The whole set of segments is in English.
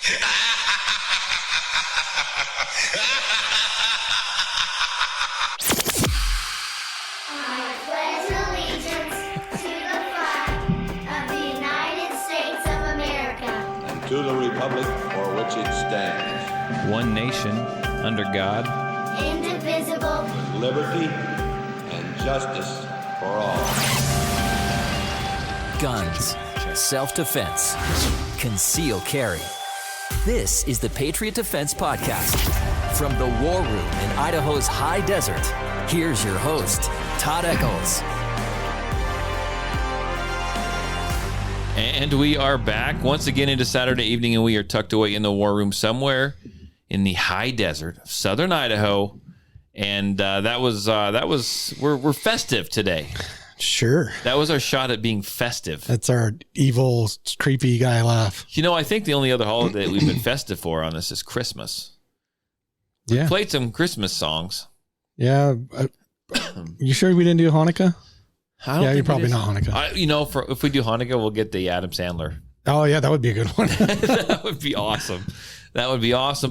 To the republic for which it stands. One nation, under God. Indivisible. With liberty and justice for all. Guns, self-defense, concealed carry. This is the Patriot Defense Podcast. From the War Room in Idaho's high desert, here's your host, Todd Echols. And we are back once again into Saturday evening, and we are tucked away in the war room somewhere in the high desert of southern Idaho. And we're festive today. Sure. That was our shot at being festive. That's our evil, creepy guy laugh. You know, I think the only other holiday we've been festive for on this is Christmas. Yeah. We played some Christmas songs. Yeah. You sure we didn't do Hanukkah? Yeah, you're probably not Hanukkah. If we do Hanukkah, we'll get the Adam Sandler. Oh, yeah, that would be a good one. That would be awesome.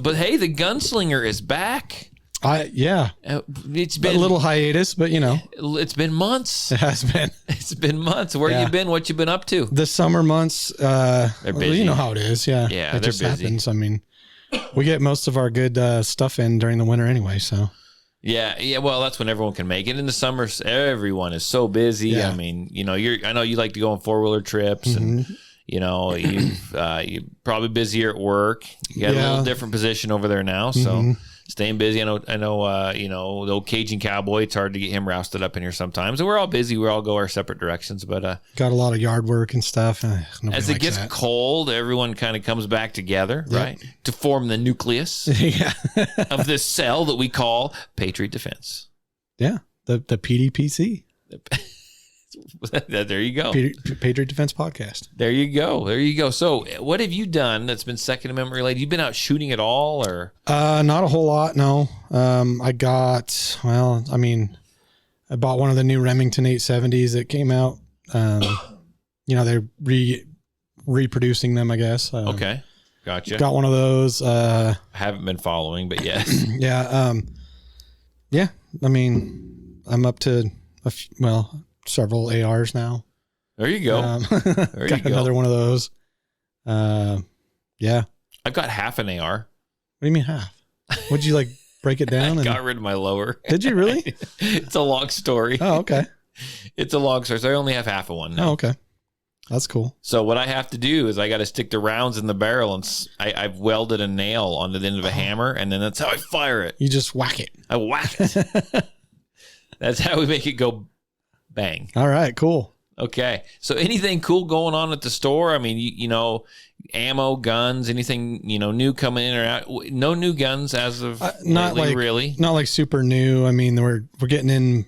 But hey, the gunslinger is back. Yeah. It's been a little hiatus, but it's been months. It has been. It's been months. Where you been? What you been up to? The summer months. They're busy. Well, you know how it is. Yeah. Yeah, it they're just busy. happens. I mean, we get most of our good stuff in during the winter anyway, so. Yeah. Well, that's when everyone can make it. In the summers, everyone is so busy. Yeah. I mean, I know you like to go on 4-wheeler trips, and you're probably busier at work. You got a little different position over there now, so staying busy. I know. The old Cajun cowboy. It's hard to get him rousted up in here sometimes. And we're all busy. We all go our separate directions, but got a lot of yard work and stuff. As it gets cold, everyone kind of comes back together, right, to form the nucleus of this cell that we call Patriot Defense. Yeah, the PDPC. There you go. Patriot Defense Podcast. There you go. So what have you done that's been Second Amendment related? You been out shooting at all, or? Not a whole lot, no. I bought one of the new Remington 870s that came out. They're reproducing them, I guess. Okay. Gotcha. Got one of those. I haven't been following, but yes. Yeah. I mean, I'm up to, several ARs now. There you go. Got another one of those. Yeah. I've got half an AR. What do you mean half? Would you break it down? I got rid of my lower. Did you really? It's a long story. Oh, okay. It's a long story. So I only have half of one now. Oh, okay. That's cool. So what I have to do is I got to stick the rounds in the barrel, and I've welded a nail onto the end of a hammer, and then that's how I fire it. You just whack it. I whack it. That's how we make it go bang. All right, cool. Okay. So anything cool going on at the store? I mean, ammo, guns, anything, new coming in or out? No new guns as of really? Not like super new. I mean, we're getting in,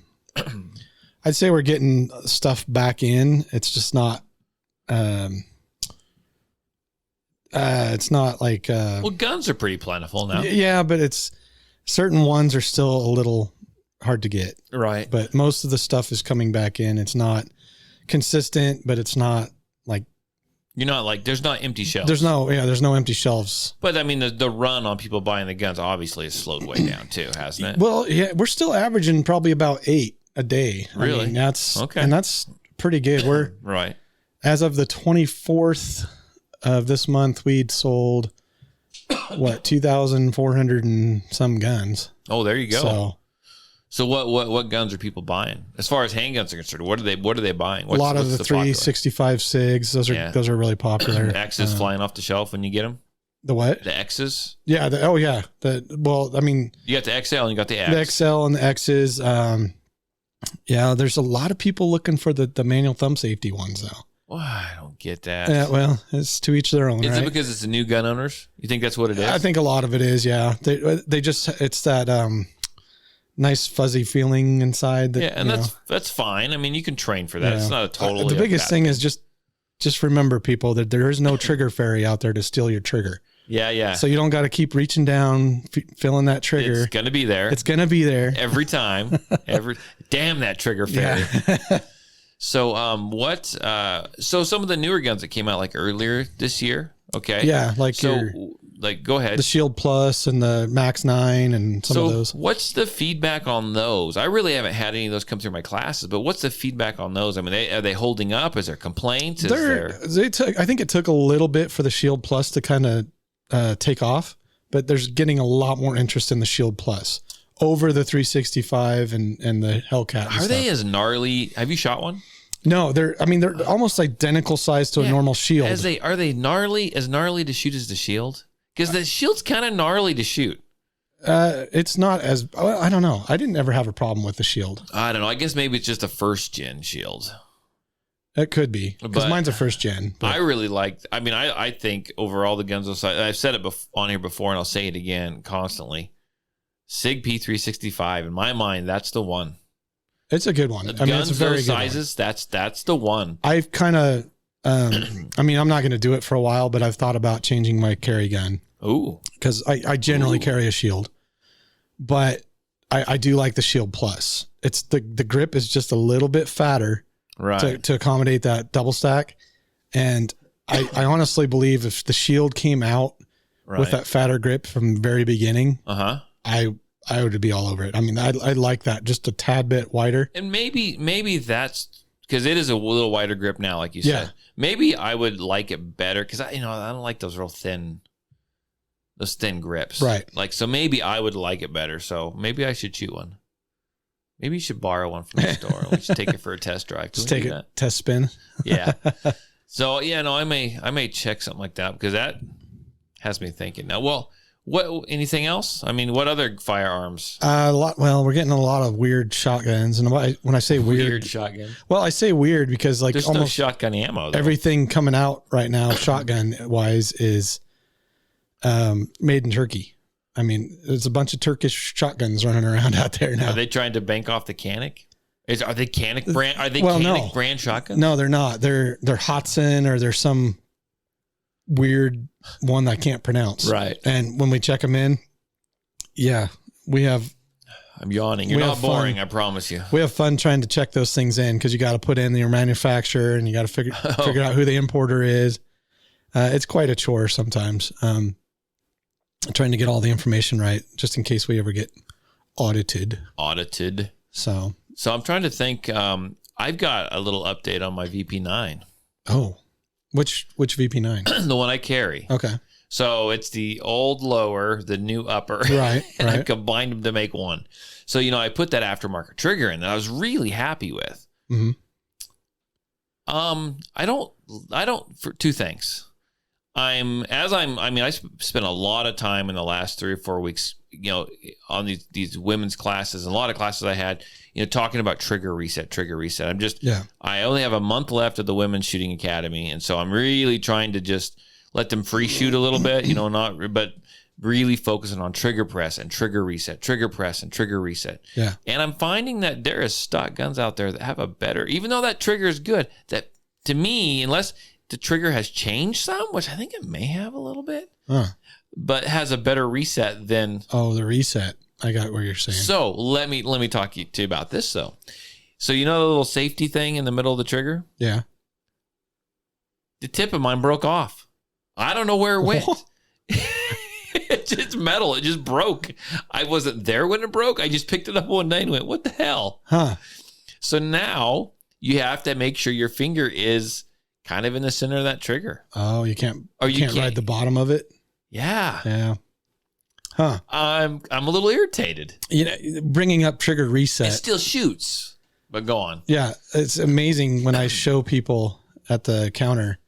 I'd say we're getting stuff back in. It's just not, it's not like, well, guns are pretty plentiful now. Yeah, but it's certain ones are still a little hard to get. Right. But most of the stuff is coming back in. It's not consistent, but it's not there's not empty shelves. There's no empty shelves. But I mean, the run on people buying the guns obviously has slowed way down too, hasn't it? Well, yeah, we're still averaging probably about 8 a day. Really? I mean, that's okay. And that's pretty good. We're right. As of the 24th of this month, we'd sold 2,400 and some guns. Oh, there you go. So what guns are people buying? As far as handguns are concerned, what are they buying? A lot of the 365 SIGs. Those are really popular. X's flying off the shelf when you get them. The what? The X's. Yeah. You got the XL and you got the X. The XL and the X's. There's a lot of people looking for the manual thumb safety ones though. Well, I don't get that. Yeah, well, it's to each their own. Is it because it's the new gun owners? You think that's what it is? I think a lot of it is. Yeah, they just it's that nice fuzzy feeling inside. That's fine. I mean, you can train for that. Yeah. It's not a totally. The biggest thing is just remember, people, that there is no trigger fairy out there to steal your trigger. Yeah. So you don't got to keep reaching down, feeling that trigger. It's gonna be there. It's gonna be there every time. Damn that trigger fairy. Yeah. So so some of the newer guns that came out earlier this year. Okay. Yeah. like, go ahead. The Shield Plus and the Max 9 and some of those. What's the feedback on those? I really haven't had any of those come through my classes, but what's the feedback on those? I mean, are they holding up? Is there complaints? I think it took a little bit for the Shield Plus to kind of take off, but there's getting a lot more interest in the Shield Plus over the 365 and the Hellcat. Are they as gnarly? Have you shot one? No, they're almost identical size to a normal Shield. Are they gnarly to shoot as the Shield? Because the Shield's kind of gnarly to shoot. It's not as, I don't know. I didn't ever have a problem with the Shield. I don't know. I guess maybe it's just a first gen Shield. It could be, because mine's a first gen. But I really I think overall the guns on site, I've said it on here before and I'll say it again constantly. SIG P365, in my mind, that's the one. It's a good one. Guns, it's a very those sizes, that's the one. I've kind of, I'm not going to do it for a while, but I've thought about changing my carry gun. Ooh. Because I generally carry a Shield. But I do like the Shield Plus. It's the grip is just a little bit fatter, right, to accommodate that double stack. And I honestly believe if the Shield came out with that fatter grip from the very beginning, I would be all over it. I mean, I like that just a tad bit wider. And maybe that's because it is a little wider grip now, like you said. Maybe I would like it better because I don't like those thin grips. Right. Like, so maybe I would like it better. So maybe I should shoot one. Maybe you should borrow one from the store. We should take it for a test drive. Just take it, test spin. Yeah. So I may check something like that because that has me thinking. Now, well, anything else? I mean, what other firearms? We're getting a lot of weird shotguns, and when I say weird shotgun, well, I say weird because there's almost no shotgun ammo. Though. Everything coming out right now, shotgun wise, is made in Turkey. I mean, there's a bunch of Turkish shotguns running around out there now. Are they trying to bank off the Canik? Are they Canik brand? Are they Canik brand shotguns? No, they're not. They're Hudson or there's some weird one I can't pronounce. Right. And when we check them in, we have. I'm yawning. You're not boring, I promise you. We have fun trying to check those things in because you got to put in your manufacturer and you got to figure out who the importer is. It's quite a chore sometimes. Trying to get all the information right, just in case we ever get audited. So I'm trying to think. I've got a little update on my VP9. Oh, which VP9? The one I carry. Okay. So it's the old lower, the new upper. Right. And I combined them to make one. So, I put that aftermarket trigger in that I was really happy with. Mm-hmm. I don't, for two things. I spent a lot of time in the last 3 or 4 weeks, on these women's classes, and a lot of classes I had, talking about trigger reset. I only have a month left of the Women's Shooting Academy. And so I'm really trying to just let them free shoot a little bit, but really focusing on trigger press and trigger reset, trigger press and trigger reset. Yeah. And I'm finding that there is stock guns out there that have a better, even though that trigger is good, that to me, unless the trigger has changed some, which I think it may have a little bit, but has a better reset than. Oh, the reset. I got what you're saying. So let me talk to you about this though. So the little safety thing in the middle of the trigger? Yeah. The tip of mine broke off. I don't know where it went. It's metal. It just broke. I wasn't there when it broke. I just picked it up one night and went, what the hell? Huh. So now you have to make sure your finger is kind of in the center of that trigger. Oh, you can't ride the bottom of it? Yeah. Yeah. Huh. I'm a little irritated. Bringing up trigger reset. It still shoots, but go on. Yeah. It's amazing when I show people at the counter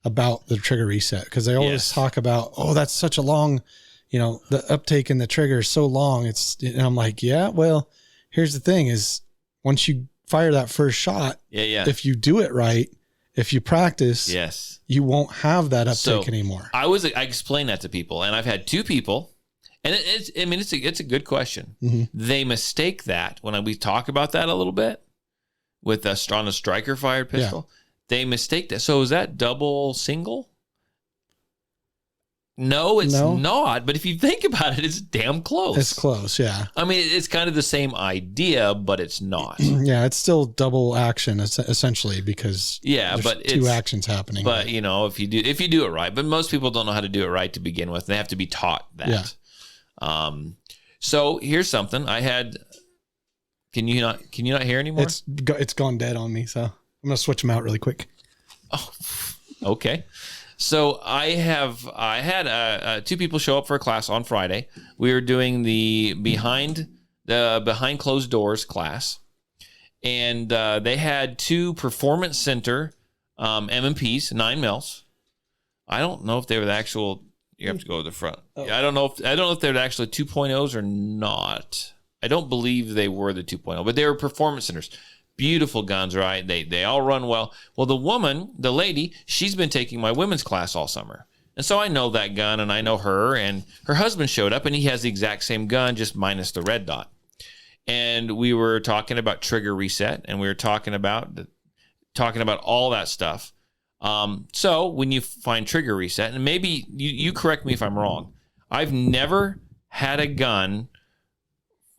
about the trigger reset because they always talk about, that's such a long, the uptake in the trigger is so long. And I'm like, yeah, well, here's the thing is once you fire that first shot, if you do it right, if you practice, you won't have that uptake anymore. I explained that to people, and I've had 2 people, and it's a good question. Mm-hmm. They mistake that when we talk about that a little bit with a striker fired pistol. They mistake that. So is that double single? No, it's not. But if you think about it, it's damn close. It's close, yeah. I mean, it's kind of the same idea, but it's not. Yeah, it's still double action essentially because but two actions happening. But you know, if you do it right, but most people don't know how to do it right to begin with. They have to be taught that. Yeah. So here's something I had. Can you not hear anymore? It's gone dead on me, so I'm gonna switch them out really quick. Oh, okay. So I had two people show up for a class on Friday. We were doing the behind closed doors class, and they had two Performance Center M&Ps, 9mm. I don't know if they were the actual. You have to go to the front. Oh. I don't know if they're actually 2.0s or not. I don't believe they were the 2.0, but they were Performance Centers. Beautiful guns, right? They all run well. Well, the lady, she's been taking my women's class all summer. And so I know that gun and I know her, and her husband showed up and he has the exact same gun, just minus the red dot. And we were talking about trigger reset, and we were talking about all that stuff. So when you find trigger reset, and maybe you correct me if I'm wrong, I've never had a gun,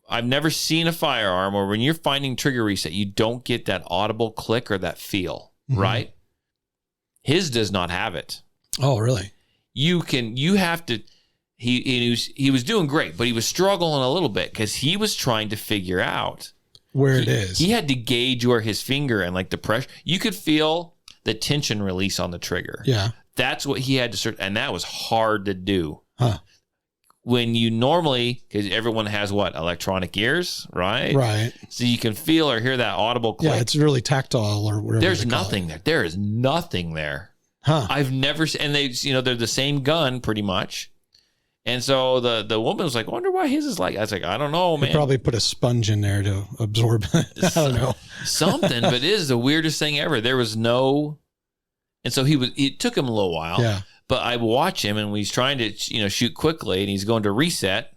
I've never seen a firearm where when you're finding trigger reset, you don't get that audible click or that feel, right? His does not have it. Oh, really? You have to, he was doing great, but he was struggling a little bit because he was trying to figure out where it is. He had to gauge where his finger and like the pressure, you could feel the tension release on the trigger. Yeah. That's what he had to search. And that was hard to do. Huh. When you normally, because everyone has what? Electronic ears, right? Right. So you can feel or hear that audible click. Yeah, it's really tactile or whatever. There's nothing there. There is nothing there. Huh. I've never seen, and they're the same gun pretty much. And so the woman was like, I wonder why his is like, I was like, I don't know, man. They probably put a sponge in there to absorb. I don't know. Something, but it is the weirdest thing ever. There was no, and so it took him a little while. Yeah. But I watch him, and he's trying to, shoot quickly, and he's going to reset,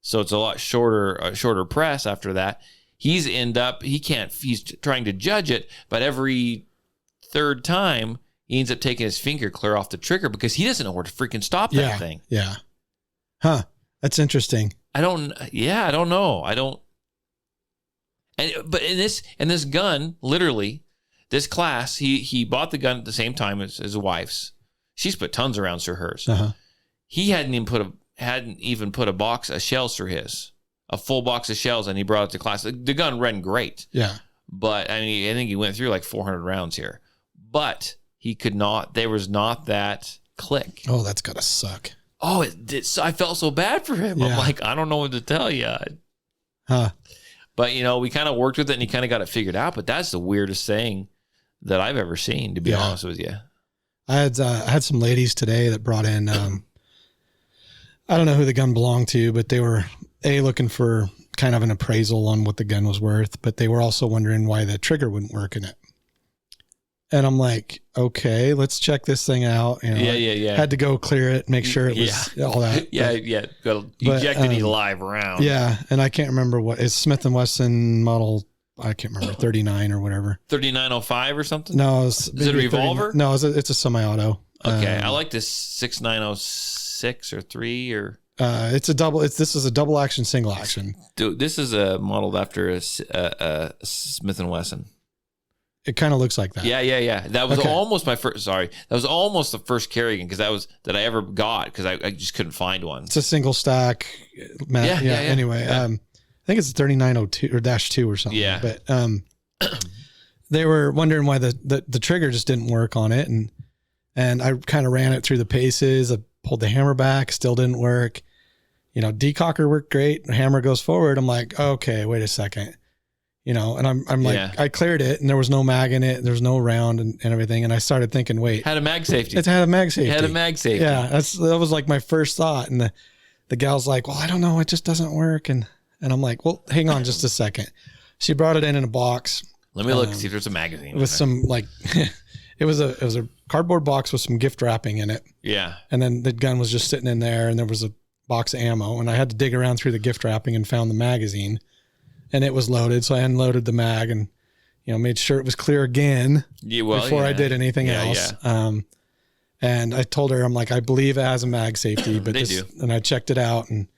so it's a lot shorter press after that. He's trying to judge it, but every third time he ends up taking his finger clear off the trigger because he doesn't know where to freaking stop that thing. Yeah. Huh. That's interesting. I don't know. But in this gun, literally, this class, he bought the gun at the same time as his wife's. She's put tons of rounds through hers. Uh-huh. He hadn't even put a box of shells through his, a full box of shells, and he brought it to class. The gun ran great. Yeah. But I mean, I think he went through like 400 rounds here, but he could not. There was not that click. Oh, that's gotta suck. Oh, it did. So I felt so bad for him. Yeah. I'm like, I don't know what to tell you. Huh. But we kind of worked with it, and he kind of got it figured out. But that's the weirdest thing that I've ever seen, to be honest with you. I had some ladies today that brought in, I don't know who the gun belonged to, but they were looking for kind of an appraisal on what the gun was worth, but they were also wondering why the trigger wouldn't work in it. And I'm like, okay, let's check this thing out. Yeah. Had to go clear it, make sure it was all that. Got to eject any live round. Yeah, and I can't remember what is Smith & Wesson model. I can't remember, 39 or whatever. 3905 or something? No. Is it a revolver? No, it's a semi-auto. Okay. I like this 6906 or 3 or... This is a double action, single action. Dude, this is modeled after a Smith & Wesson. It kind of looks like that. Yeah. That was almost my first, that was almost the first Kerrigan that I ever got because I just couldn't find one. It's a single stack. Anyway, I think it's 3902 or -2 or something. Yeah. But they were wondering why the trigger just didn't work on it. And I kind of ran it through the paces. I pulled the hammer back, still didn't work. Decocker worked great. The hammer goes forward. I'm like, okay, wait a second. And I'm like, I cleared it and there was no mag in it. There was no round and everything. And I started thinking, wait. Had a mag safety. It had a mag safety. Had a mag safety. Yeah. That was like my first thought. And the gal's like, well, I don't know. It just doesn't work. And I'm like, well, hang on just a second. She brought it in a box. Let me look, see if there's a magazine. With some it was a cardboard box with some gift wrapping in it. Yeah. And then the gun was just sitting in there and there was a box of ammo and I had to dig around through the gift wrapping and found the magazine and it was loaded. So I unloaded the mag and, made sure it was clear again before I did anything else. Yeah. And I told her, I'm like, I believe it has a mag safety, but They do. And I checked it out, and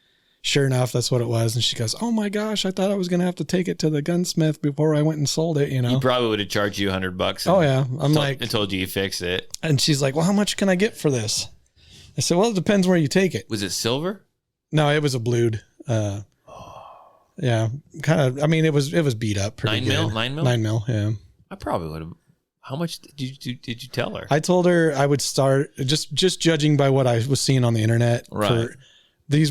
sure enough, that's what it was. And she goes, oh my gosh, I thought I was going to have to take it to the gunsmith before I went and sold it, He probably would have charged you $100. Oh yeah. I'm and told you fixed it. and she's like, well, how much can I get for this? I said, well, it depends where you take it. Was it silver? No, it was a blued. Yeah, kind of. I mean, it was beat up pretty 9 good. mil? 9 mil? 9 mil. Yeah. I probably would have. How much did you tell her? I told her I would start just judging by what I was seeing on the internet. Right. This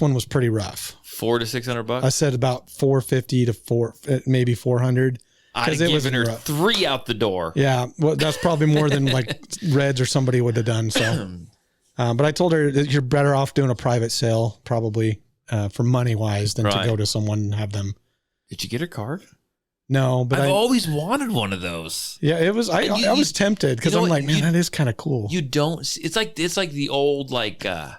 one was pretty rough. $400 to $600. I said about 450 to maybe 400. I'd have given her rough. 3 out the door. Yeah, well, that's probably more than like Reds or somebody would have done. So, but I told her that you're better off doing a private sale, probably for money wise, than to go to someone and have them. Did you get her card? No, but I've always wanted one of those. Yeah, it was. I was tempted because I'm like, man, that is kind of cool. You don't. It's like the old like I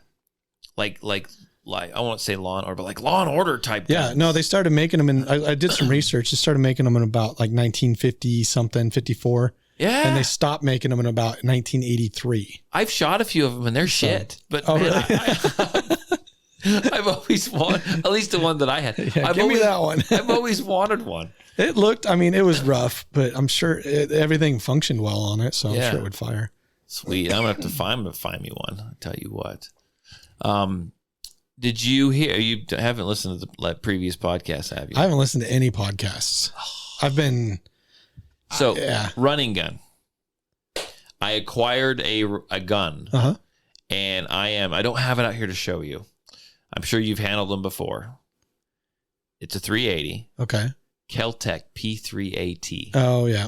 won't say Law and Order, but like Law and Order type. Yeah, guns. no, they started making them in. I did some research. They started making them in about like 1950 something, 54. Yeah, and they stopped making them in about 1983. I've shot a few of them and they're shit. But really? I've always wanted, at least the one that I had. Yeah, give me that one. I've always wanted one. It looked, I mean, it was rough, but I'm sure everything functioned well on it, so I'm sure it would fire. Sweet. I'm gonna find me one. I'll tell you what. Did you hear? You haven't listened to the previous podcast, have you? I haven't listened to any podcasts. I've been running gun. I acquired a gun, and I don't have it out here to show you. I'm sure you've handled them before. It's a 380. Okay. Kel-Tec P3AT. Oh yeah.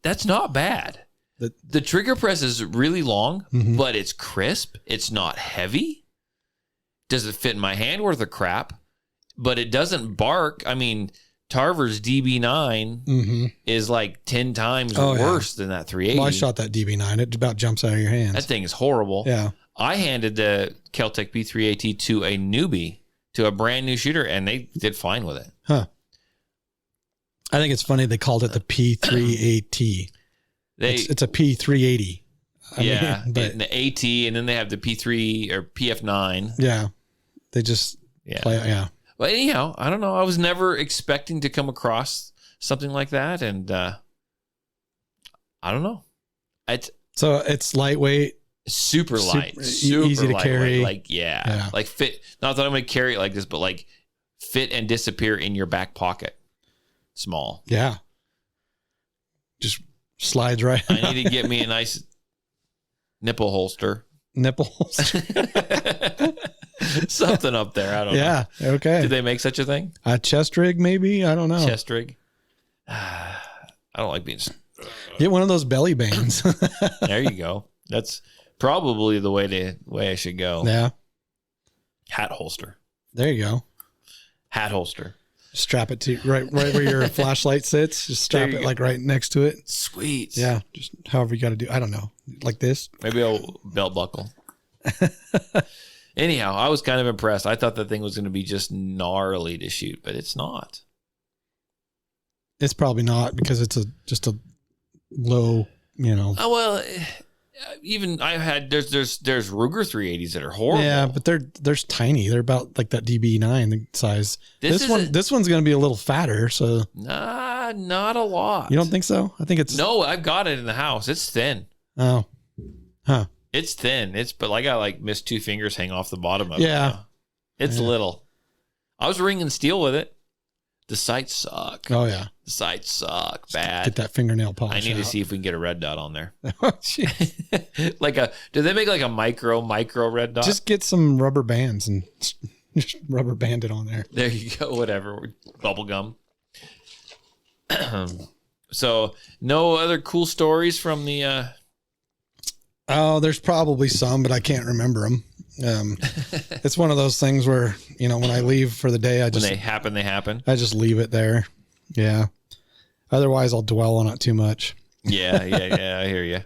That's not bad. The trigger press is really long, but it's crisp. It's not heavy. Does it fit in my hand? Worth of crap. But it doesn't bark. I mean, Tarver's DB9 is like 10 times worse than that 380. Well, I shot that DB9. It about jumps out of your hands. That thing is horrible. Yeah. I handed the Kel-Tec P3AT to a newbie, to a brand new shooter, and they did fine with it. Huh. I think it's funny they called it the P3AT. It's a P380. And the AT, and then they have the P3 or PF9. Yeah. They just play it. Yeah. Well, anyhow, I don't know. I was never expecting to come across something like that, and I don't know. So it's lightweight. Super light, super easy to carry. Like like fit. Not that I'm going to carry it like this, but like fit and disappear in your back pocket. Small. Yeah. Just slides right. I need to get me a nice nipple holster. Nipple holster. Something up there. I don't know. Yeah. Okay. Did they make such a thing? A chest rig, maybe? I don't know. Chest rig. I don't like being. Get one of those belly bands. There you go. That's probably the way I should go. Yeah. Hat holster. There you go. Hat holster. Strap it to right where your flashlight sits. Just strap it like right next to it. Sweet. Yeah. Just however you got to do. I don't know. Like this. Maybe a belt buckle. Anyhow, I was kind of impressed. I thought that thing was going to be just gnarly to shoot, but it's not. It's probably not because it's just a low, Oh, well, even I've had there's Ruger 380s that are horrible. Yeah, but they're tiny. They're about like that DB9 size. This one's going to be a little fatter, so not a lot. You don't think so? I think it's No, I've got it in the house. It's thin. Oh. Huh. It's thin. But I got like missed 2 fingers hang off the bottom of it. Yeah. It's little. I was ringing steel with it. The sights suck. Oh yeah. The sights suck bad. Get that fingernail polish. I need out. to see if we can get a red dot on there. Oh, jeez. Do they make like a micro red dot? Just get some rubber bands and just rubber band it on there. There you go. Whatever. Bubble gum. So no other cool stories from the. Oh, there's probably some, but I can't remember them. It's one of those things where, when I leave for the day, when they happen. I just leave it there. Yeah. Otherwise I'll dwell on it too much. Yeah. I hear you.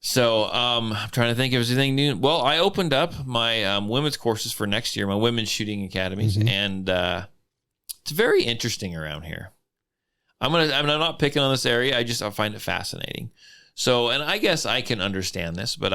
So, I'm trying to think if there's anything new. Well, I opened up my women's courses for next year, my women's shooting academies, and it's very interesting around here. I'm not picking on this area. I find it fascinating. So, and I guess I can understand this, but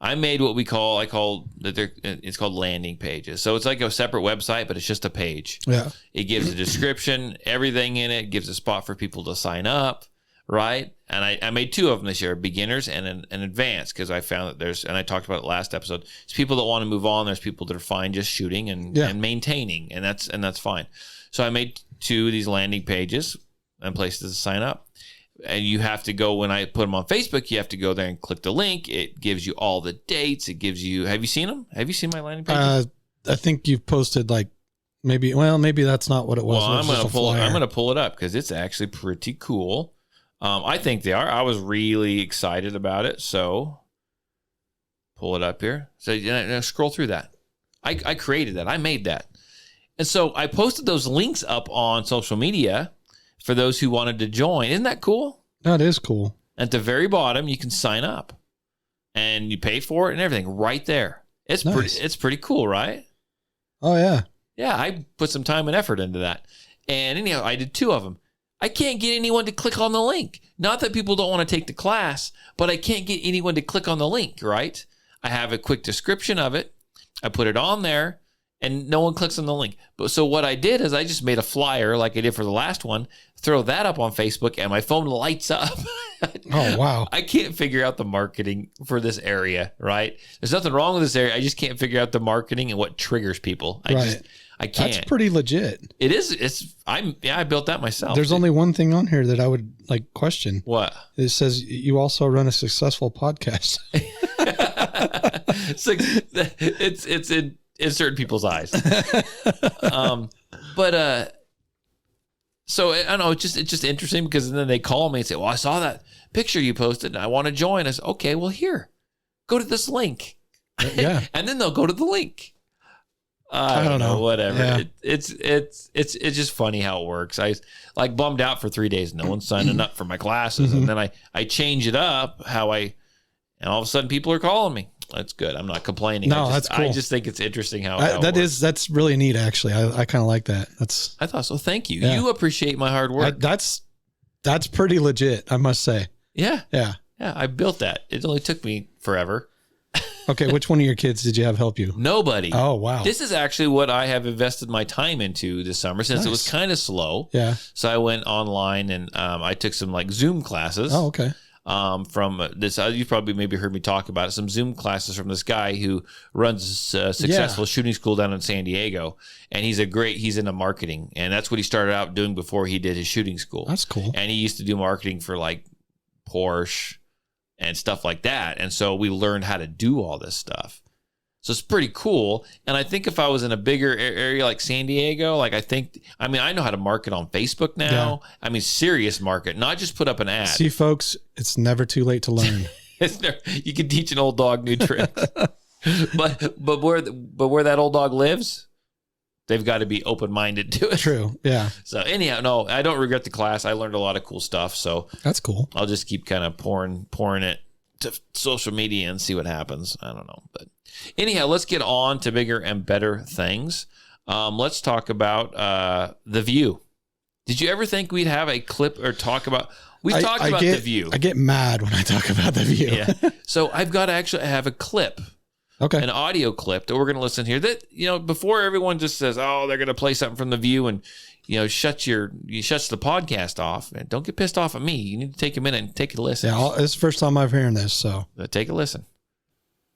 I made what it's called landing pages. So it's like a separate website, but it's just a page. Yeah. It gives a description, everything in it, gives a spot for people to sign up, right? And I made 2 of them this year, beginners and an advanced, because I found that and I talked about it last episode, there's people that want to move on. There's people that are fine just shooting and maintaining, and that's fine. So I made 2 of these landing pages and places to sign up. And you have to go, when I put them on Facebook, you have to go there and click the link. It gives you all the dates. It gives you, have you seen them? Have you seen my landing pages? I think you've posted maybe that's not what it was. Well, I'm going to pull it up because it's actually pretty cool. I think they are. I was really excited about it. So pull it up here. So scroll through that. I created that. I made that. And so I posted those links up on social media for those who wanted to join. Isn't that cool? That is cool. At the very bottom, you can sign up and you pay for it and everything right there. It's nice. It's pretty cool, right? Oh, yeah. Yeah, I put some time and effort into that. And anyhow, I did 2 of them. I can't get anyone to click on the link. Not that people don't want to take the class, but I can't get anyone to click on the link, right? I have a quick description of it. I put it on there. And no one clicks on the link. But so what I did is I just made a flyer like I did for the last one, throw that up on Facebook, and my phone lights up. Oh, wow. I can't figure out the marketing for this area, right? There's nothing wrong with this area. I just can't figure out the marketing and what triggers people. I can't. That's pretty legit. It is. I built that myself. There's only one thing on here that I would question. What? It says you also run a successful podcast. It's in certain people's eyes. So I don't know, it's just interesting because then they call me and say, well, I saw that picture you posted and I want to join. I said, okay, well, here, go to this link. Yeah. And then they'll go to the link. I don't know, whatever. Yeah. It's just funny how it works. I bummed out for 3 days. No one's signing up for my classes. And then I change it up and all of a sudden people are calling me. That's good. I'm not complaining. No, that's cool. I just think it's interesting how it works. That's really neat. Actually, I kind of like that. I thought so. Thank you. Yeah. You appreciate my hard work. That's pretty legit, I must say. Yeah. Yeah. Yeah. I built that. It only took me forever. Okay. Which one of your kids did you have help you? Nobody. Oh, wow. This is actually what I have invested my time into this summer since it was kind of slow. Yeah. So I went online and I took some Zoom classes. Oh, okay. From this, you've probably maybe heard me talk about it, some Zoom classes from this guy who runs a successful shooting school down in San Diego. And he's into marketing. And that's what he started out doing before he did his shooting school. That's cool. And he used to do marketing for Porsche and stuff like that. And so we learned how to do all this stuff. So it's pretty cool. And I think if I was in a bigger area like San Diego, I know how to market on Facebook now. Yeah. Serious market, not just put up an ad. See, folks, it's never too late to learn. You can teach an old dog new tricks. but where that old dog lives, they've got to be open-minded to it. True. Yeah. So anyhow, no, I don't regret the class. I learned a lot of cool stuff. So that's cool. I'll just keep kind of pouring it to social media and see what happens. I don't know, but anyhow, let's get on to bigger and better things. Let's talk about The View. Did you ever think we'd have a clip or talk about? We've talked about The View. I get mad when I talk about The View. Yeah. So I've got to actually have a clip. Okay. An audio clip that we're going to listen here. That before everyone just says, "Oh, they're going to play something from The View," and shuts the podcast off. And don't get pissed off at me. You need to take a minute and take a listen. Yeah, it's the first time I've heard this, so take a listen.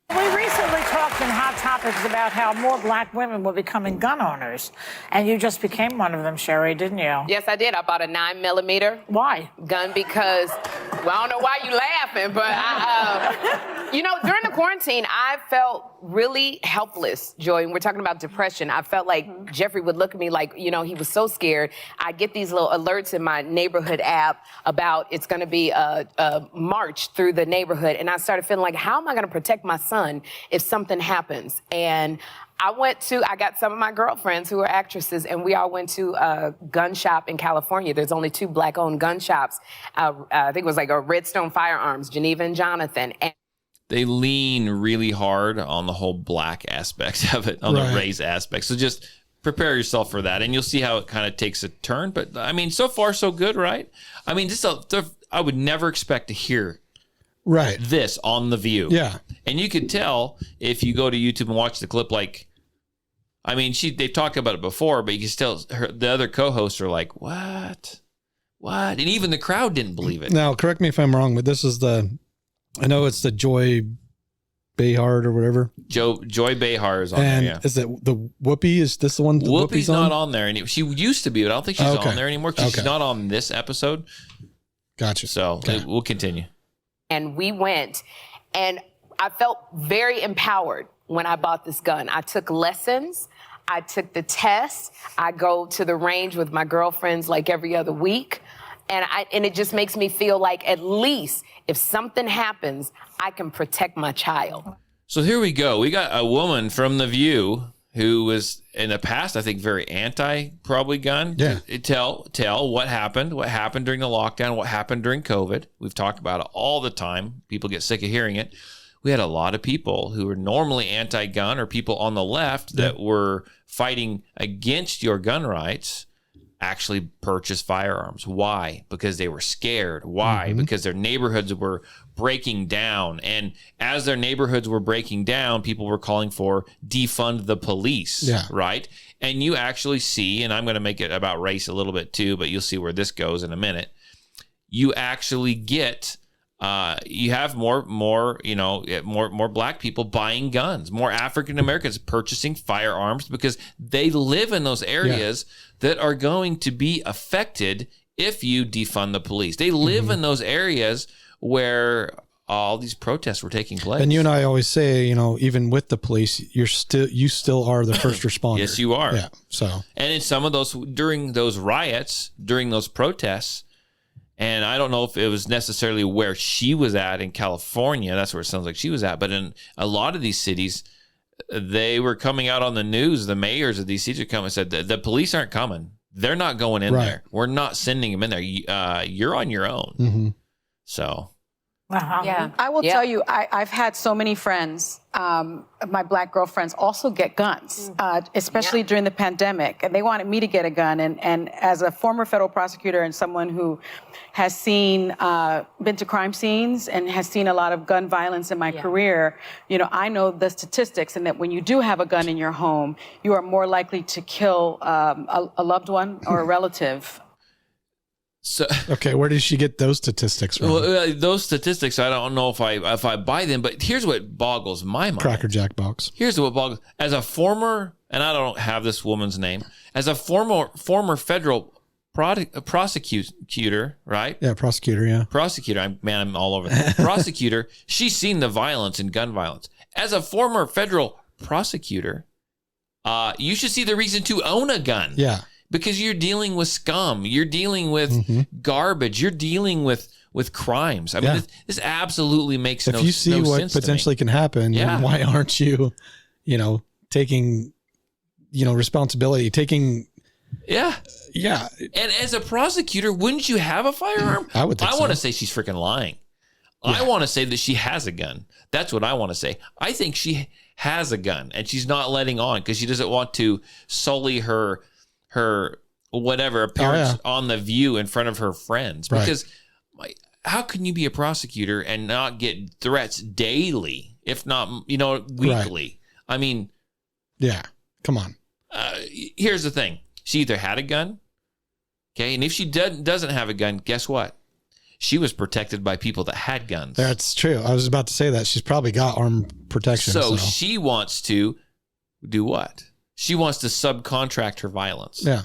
We recently talked in Hot Topics about how more black women were becoming gun owners, and you just became one of them, Sherry, didn't you? Yes, I did. I bought a 9mm. Why? Gun because, well, I don't know why you laughing, but during the quarantine, I felt really helpless, Joy. And we're talking about depression. I felt like Jeffrey would look at me like, he was so scared. I get these little alerts in my neighborhood app about it's going to be a march through the neighborhood. And I started feeling like, how am I going to protect my son if something happens? And I got some of my girlfriends who are actresses, and we all went to a gun shop in California. There's only 2 black-owned gun shops. I think it was a Redstone Firearms, Geneva and Jonathan. And they lean really hard on the whole black aspect of it, on the race aspect. So just prepare yourself for that, and you'll see how it kind of takes a turn. But so far so good, right? I would never expect to hear Right. this on The View. Yeah. And you could tell if you go to YouTube and watch the clip, like, I mean, they've talked about it before, but you can still, the other co-hosts are like, what? And even the crowd didn't believe it. Now, correct me if I'm wrong, but this is I know it's the Joy Behar or whatever. Joy Behar is on and there, yeah. Is it the Whoopi? Is this the one? Whoopi's not on there. And she used to be, but I don't think she's Okay. on there anymore because she's not on this episode. Gotcha. So we'll continue. And we went, and I felt very empowered when I bought this gun. I took lessons. I took the test. I go to the range with my girlfriends like every other week. And it just makes me feel like at least if something happens, I can protect my child. So here we go. We got a woman from The View who was in the past, I think, very anti probably gun. Yeah. Tell what happened during the lockdown, what happened during COVID. We've talked about it all the time. People get sick of hearing it. We had a lot of people who were normally anti-gun or people on the left that were fighting against your gun rights actually purchase firearms. Why? Because they were scared. Why? Because their neighborhoods were breaking down. And as their neighborhoods were breaking down, people were calling for defund the police. Yeah. Right? And you actually see, and I'm going to make it about race a little bit too, but you'll see where this goes in a minute. You actually get... you have more black people buying guns, more African Americans purchasing firearms because they live in those areas that are going to be affected if you defund the police. They live in those areas where all these protests were taking place. And you and I always say, even with the police, you still are the first responder. Yes, you are. Yeah. So, and in some of those, during those riots, during those protests, and I don't know if it was necessarily where she was at in California. That's where it sounds like she was at. But in a lot of these cities, they were coming out on the news. The mayors of these cities are coming and said, the police aren't coming. They're not going in there. We're not sending them in there. You're on your own. So. Yeah. I will tell you, I've had so many friends, my black girlfriends also get guns, especially during the pandemic. And they wanted me to get a gun. And as a former federal prosecutor and someone who has been to crime scenes and has seen a lot of gun violence in my career, I know the statistics and that when you do have a gun in your home, you are more likely to kill a loved one or a relative. So, okay, where did she get those statistics from? Well, those statistics, I don't know if I buy them, but here's what boggles my mind. Cracker Jack box. Here's what boggles. As a former, and I don't have this woman's name, as a former federal prosecutor, right? Yeah, prosecutor, yeah. Prosecutor, I'm all over that. Prosecutor, she's seen the violence and gun violence. As a former federal prosecutor, you should see the reason to own a gun. Yeah. Because you're dealing with scum. You're dealing with garbage. You're dealing with crimes. I mean, this absolutely makes no sense. If you see what potentially can happen, then why aren't you, taking, responsibility, taking... Yeah. Yeah. And as a prosecutor, wouldn't you have a firearm? I would think so. want to say she's freaking lying. Yeah. I want to say that she has a gun. That's what I want to say. I think she has a gun and she's not letting on because she doesn't want to sully her whatever appearance on The View in front of her friends. Because how can you be a prosecutor and not get threats daily, if not, weekly? Right. I mean, yeah, come on. Here's the thing. She either had a gun, okay, and if she doesn't have a gun, guess what? She was protected by people that had guns. That's true. I was about to say that. She's probably got arm protection. So she wants to do what? She wants to subcontract her violence. Yeah.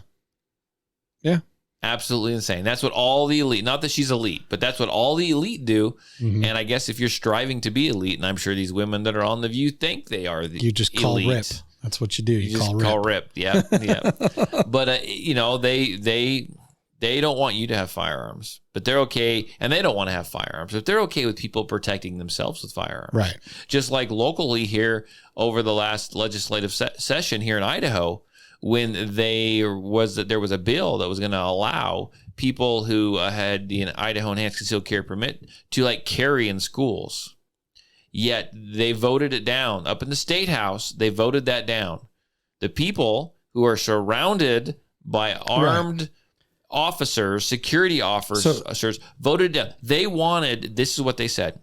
Yeah. Absolutely insane. That's what all the elite, not that she's elite, but that's what all the elite do. And I guess if you're striving to be elite, and I'm sure these women that are on The View think they are the elite. You just call rip. That's what you do. You just call rip. Yeah. Yeah. But, they don't want you to have firearms, but they're okay. And they don't want to have firearms, but they're okay with people protecting themselves with firearms. Right. Just like locally here over the last legislative session here in Idaho, when there was a bill that was going to allow people who had the Idaho Enhanced Concealed Carry Permit to carry in schools. Yet they voted it down. Up in the state house, they voted that down. The people who are surrounded by armed officers, security officers, voted down. They wanted, this is what they said,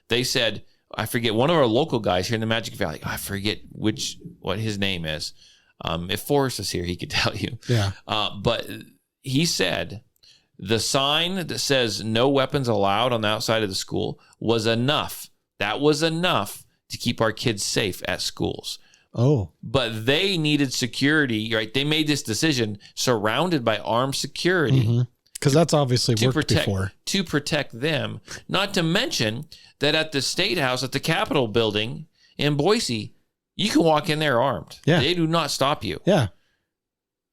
they said, I forget, one of our local guys here in the Magic Valley, I forget what his name is. If Forrest is here, he could tell you. Yeah. But he said the sign that says no weapons allowed on the outside of the school was enough. That was enough to keep our kids safe at schools. Oh. But they needed security, right? They made this decision surrounded by armed security. Because that's obviously worked before. To protect them. Not to mention that at the State House, at the Capitol building in Boise, you can walk in there armed. Yeah. They do not stop you. Yeah.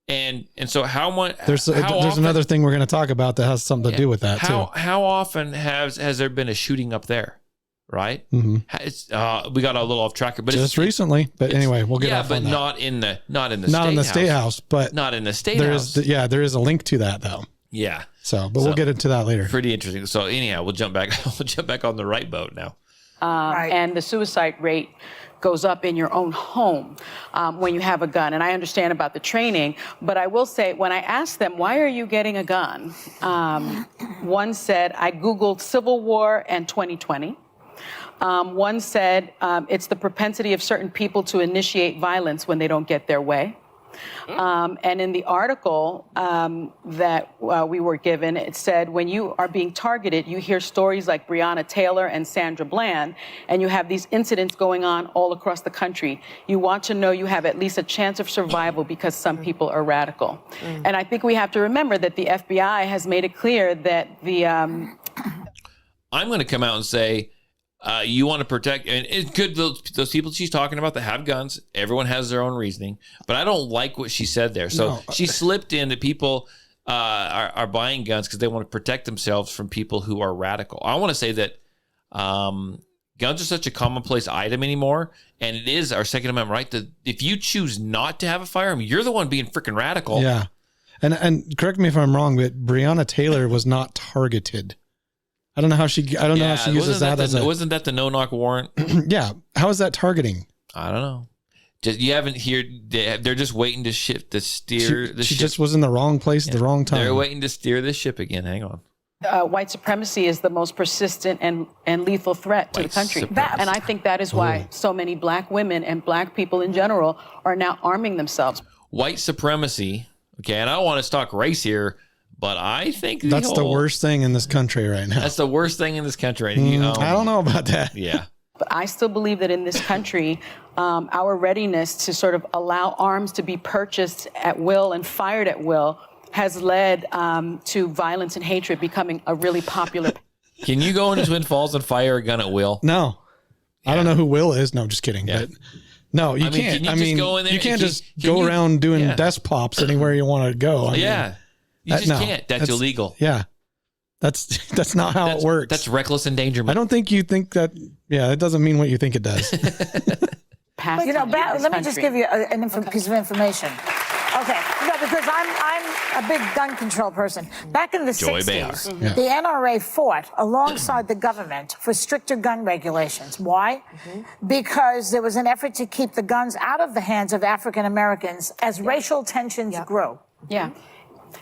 And so how much? There's another thing we're going to talk about that has something to do with that too. How often has there been a shooting up there? Right? It's, we got a little off track, but just recently. But anyway, we'll get off on that. not in the State House, but not in the State House. There is a link to that though. Yeah. So, but we'll get into that later. Pretty interesting. So anyhow, we'll jump back. We'll jump back on the right boat now. And the suicide rate goes up in your own home when you have a gun. And I understand about the training, but I will say, when I asked them, why are you getting a gun? One said, I Googled Civil War and 2020. One said, it's the propensity of certain people to initiate violence when they don't get their way. And in the article that we were given, it said, when you are being targeted, you hear stories like Breonna Taylor and Sandra Bland, and you have these incidents going on all across the country. You want to know you have at least a chance of survival because some people are radical. And I think we have to remember that the FBI has made it clear that the... I'm going to come out and say, you want to protect, and it's good, those people she's talking about that have guns, everyone has their own reasoning, but I don't like what she said there. So she slipped in that people are buying guns because they want to protect themselves from people who are radical. I want to say that guns are such a commonplace item anymore, and it is our Second Amendment right that if you choose not to have a firearm, you're the one being freaking radical. Yeah. And correct me if I'm wrong, but Breonna Taylor was not targeted. I don't know how she uses that as wasn't that the no-knock warrant? Yeah. How is that targeting? I don't know. You haven't heard, they're just waiting to steer the ship. She just was in the wrong place at the wrong time. They're waiting to steer the ship again. Hang on. White supremacy is the most persistent and lethal threat to the country. And I think that is why so many black women and black people in general are now arming themselves. White supremacy. Okay. And I don't want to talk race here, but I think that's the worst thing in this country right now. That's the worst thing in this country right now. I don't know about that. Yeah. But I still believe that in this country, our readiness to sort of allow arms to be purchased at will and fired at will has led to violence and hatred becoming a really popular. Can you go into Twin Falls and fire a gun at will? No. Yeah. I don't know who Will is. No, just kidding. Yeah. But no, you can't. You can't just go around doing desk pops anywhere you want to go. I mean, you just can't. That's illegal. Yeah. That's not how it works. That's reckless endangerment. I don't think you think that. Yeah, it doesn't mean what you think it does. Let me just give you a piece of information. Okay, because I'm a big gun control person. Back in the 60s, the NRA fought alongside the government for stricter gun regulations. Why? Because there was an effort to keep the guns out of the hands of African Americans as racial tensions grew. Yeah.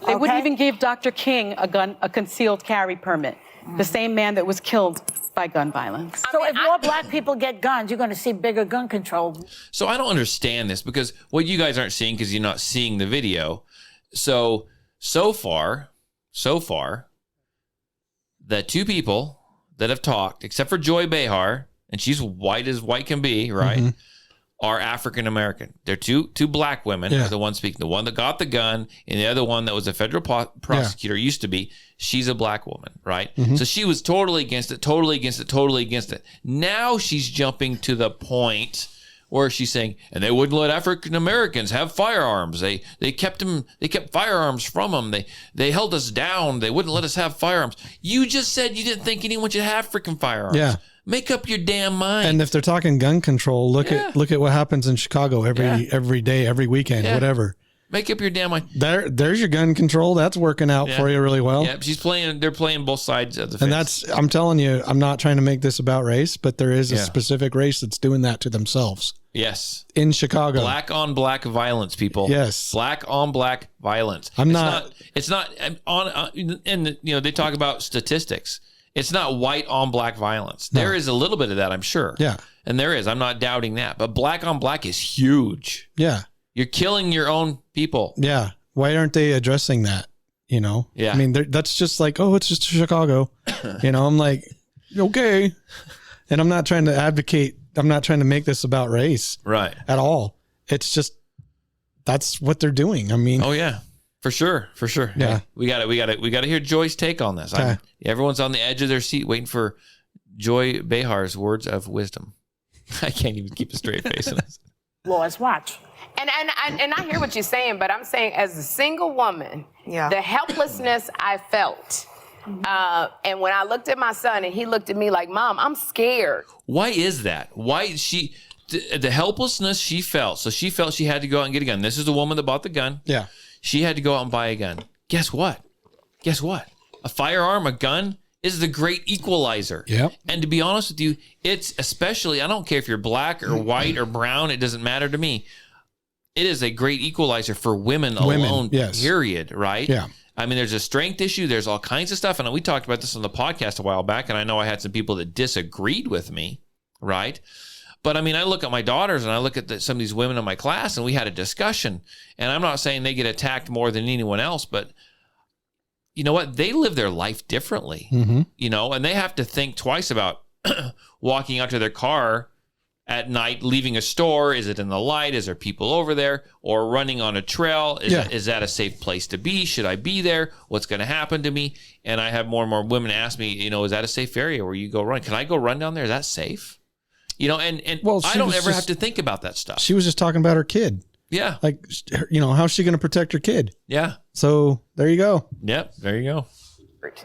They wouldn't even give Dr. King a concealed carry permit, the same man that was killed by gun violence. So if more black people get guns, you're going to see bigger gun control. So I don't understand this because what you guys aren't seeing because you're not seeing the video. So far, the two people that have talked, except for Joy Behar, and she's white as white can be, right? Are African American. They're two black women are the ones speaking. The one that got the gun and the other one that was a federal prosecutor used to be. She's a black woman, right? So she was totally against it. Now she's jumping to the point where she's saying, and they wouldn't let African Americans have firearms. They kept firearms from them. They held us down. They wouldn't let us have firearms. You just said you didn't think anyone should have freaking firearms. Yeah. Make up your damn mind. And if they're talking gun control, look at what happens in Chicago every day, every weekend, whatever. Make up your damn mind. There's your gun control. That's working out for you really well. Yeah, they're playing both sides of the fence. And I'm telling you, I'm not trying to make this about race, but there is a specific race that's doing that to themselves. Yes. In Chicago. Black on black violence, people. Yes. Black on black violence. It's not they talk about statistics. It's not white on black violence. There is a little bit of that, I'm sure. Yeah. And there is. I'm not doubting that. But black on black is huge. Yeah. You're killing your own people. Yeah. Why aren't they addressing that? You know? Yeah. I mean, that's just like, oh, it's just Chicago. You know, I'm like, okay. And I'm not trying to advocate. I'm not trying to make this about race. Right. At all. It's just, that's what they're doing. I mean. Oh, yeah. For sure. Yeah. We got to hear Joy's take on this. Okay. Everyone's on the edge of their seat waiting for Joy Behar's words of wisdom. I can't even keep a straight face on this. Laws, watch. And I hear what you're saying, but I'm saying as a single woman, the helplessness I felt. And when I looked at my son and he looked at me like, Mom, I'm scared. Why is that? Why is she, the helplessness she felt. So she felt she had to go out and get a gun. This is the woman that bought the gun. Yeah. She had to go out and buy a gun. Guess what? A firearm, a gun is the great equalizer. Yep. And to be honest with you, it's especially, I don't care if you're black or white or brown, it doesn't matter to me. It is a great equalizer for women alone, yes. period, right? Yeah. I mean, there's a strength issue. There's all kinds of stuff. And we talked about this on the podcast a while back, and I know I had some people that disagreed with me, right? But I mean, I look at my daughters and I look at some of these women in my class, and we had a discussion. And I'm not saying they get attacked more than anyone else, but you know what? They live their life differently, you know, and they have to think twice about walking out to their car at night, leaving a store. Is it in the light? Is there people over there? Or running on a trail? Is that a safe place to be? Should I be there? What's going to happen to me? And I have more and more women ask me, you know, is that a safe area where you go run? Can I go run down there? Is that safe? You know, and well, I don't ever have to think about that stuff. She was just talking about her kid. Yeah. Like, you know, how's she going to protect her kid? Yeah. So there you go. Yep. There you go.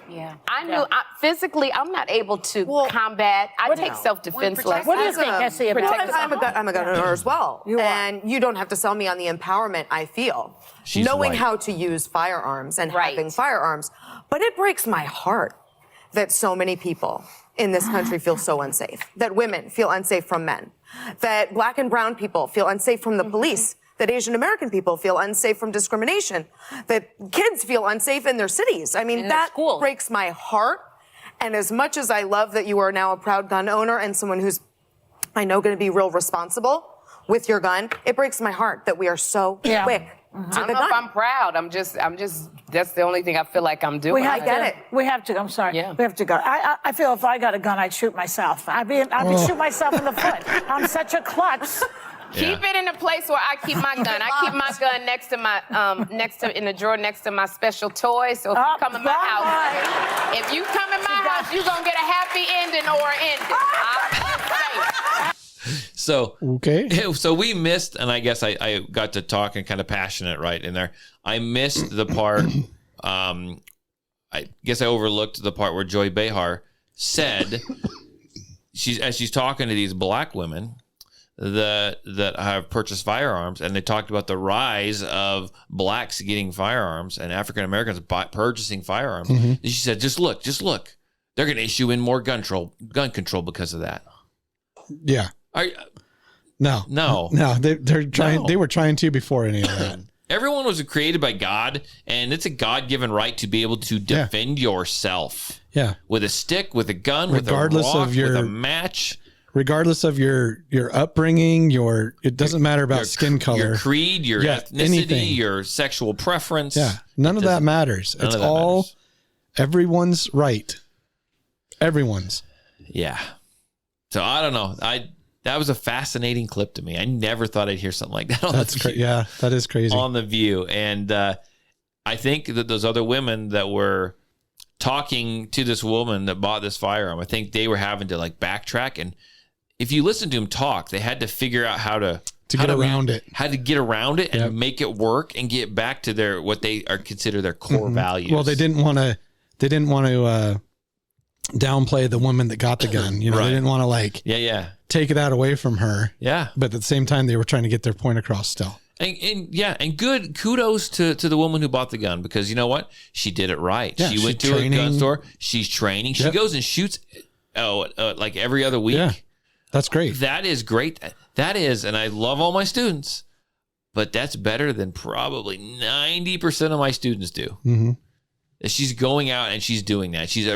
Yeah. I knew physically I'm not able to combat. I take self-defense lessons. What do you think, Essie? I'm a gun owner as well. And you don't have to sell me on the empowerment I feel. She's knowing white. how to use firearms and having firearms. But it breaks my heart that so many people in this country feel so unsafe. That women feel unsafe from men. That black and brown people feel unsafe from the police. That Asian American people feel unsafe from discrimination, that kids feel unsafe in their cities. I mean, that breaks my heart. And as much as I love that you are now a proud gun owner and someone who's, I know, going to be real responsible with your gun, it breaks my heart that we are so quick to I don't know if I'm proud. I'm just, that's the only thing I feel like I'm doing. I get it. We have to, I'm sorry. Yeah. We have to go. I feel if I got a gun, I'd shoot myself. I'd be shoot myself in the foot. I'm such a klutz. Keep it in a place where I keep my gun. I keep my gun next to my in the drawer next to my special toys. So if you come in my house, you're gonna get a happy ending or ending. So okay. So we missed, and I guess I got to talk and kind of passionate right in there. I missed the part. I guess I overlooked the part where Joy Behar said she's talking to these black women that have purchased firearms, and they talked about the rise of blacks getting firearms and African Americans purchasing firearms. And she said, just look, they're going to issue in more gun control because of that. Yeah. No. They're trying. No. They were trying to before any of that. Everyone was created by God, and it's a God-given right to be able to defend yourself. Yeah. With a stick, with a gun, Regardless with a rock, of your with a match. Regardless of your upbringing, it doesn't matter about skin color, your creed, your ethnicity, anything. Your sexual preference. Yeah, none of that matters. It's all everyone's right. Everyone's. Yeah. So I don't know. That was a fascinating clip to me. I never thought I'd hear something like that on The View. Yeah, that is crazy. On The View. And I think that those other women that were talking to this woman that bought this firearm, I think they were having to like backtrack. And if you listen to them talk, they had to figure out how to get around it and make it work and get back to what they are consider their core values. Well, they didn't want to downplay the woman that got the gun. You know, they didn't want to take that away from her. Yeah. But at the same time, they were trying to get their point across still. And good kudos to the woman who bought the gun, because you know what? She did it right. Yeah, she went to a gun store. She's training. She goes and shoots like every other week. Yeah. That's great. That is great. That is, and I love all my students, but that's better than probably 90% of my students do. that she's going out and she's doing that. She's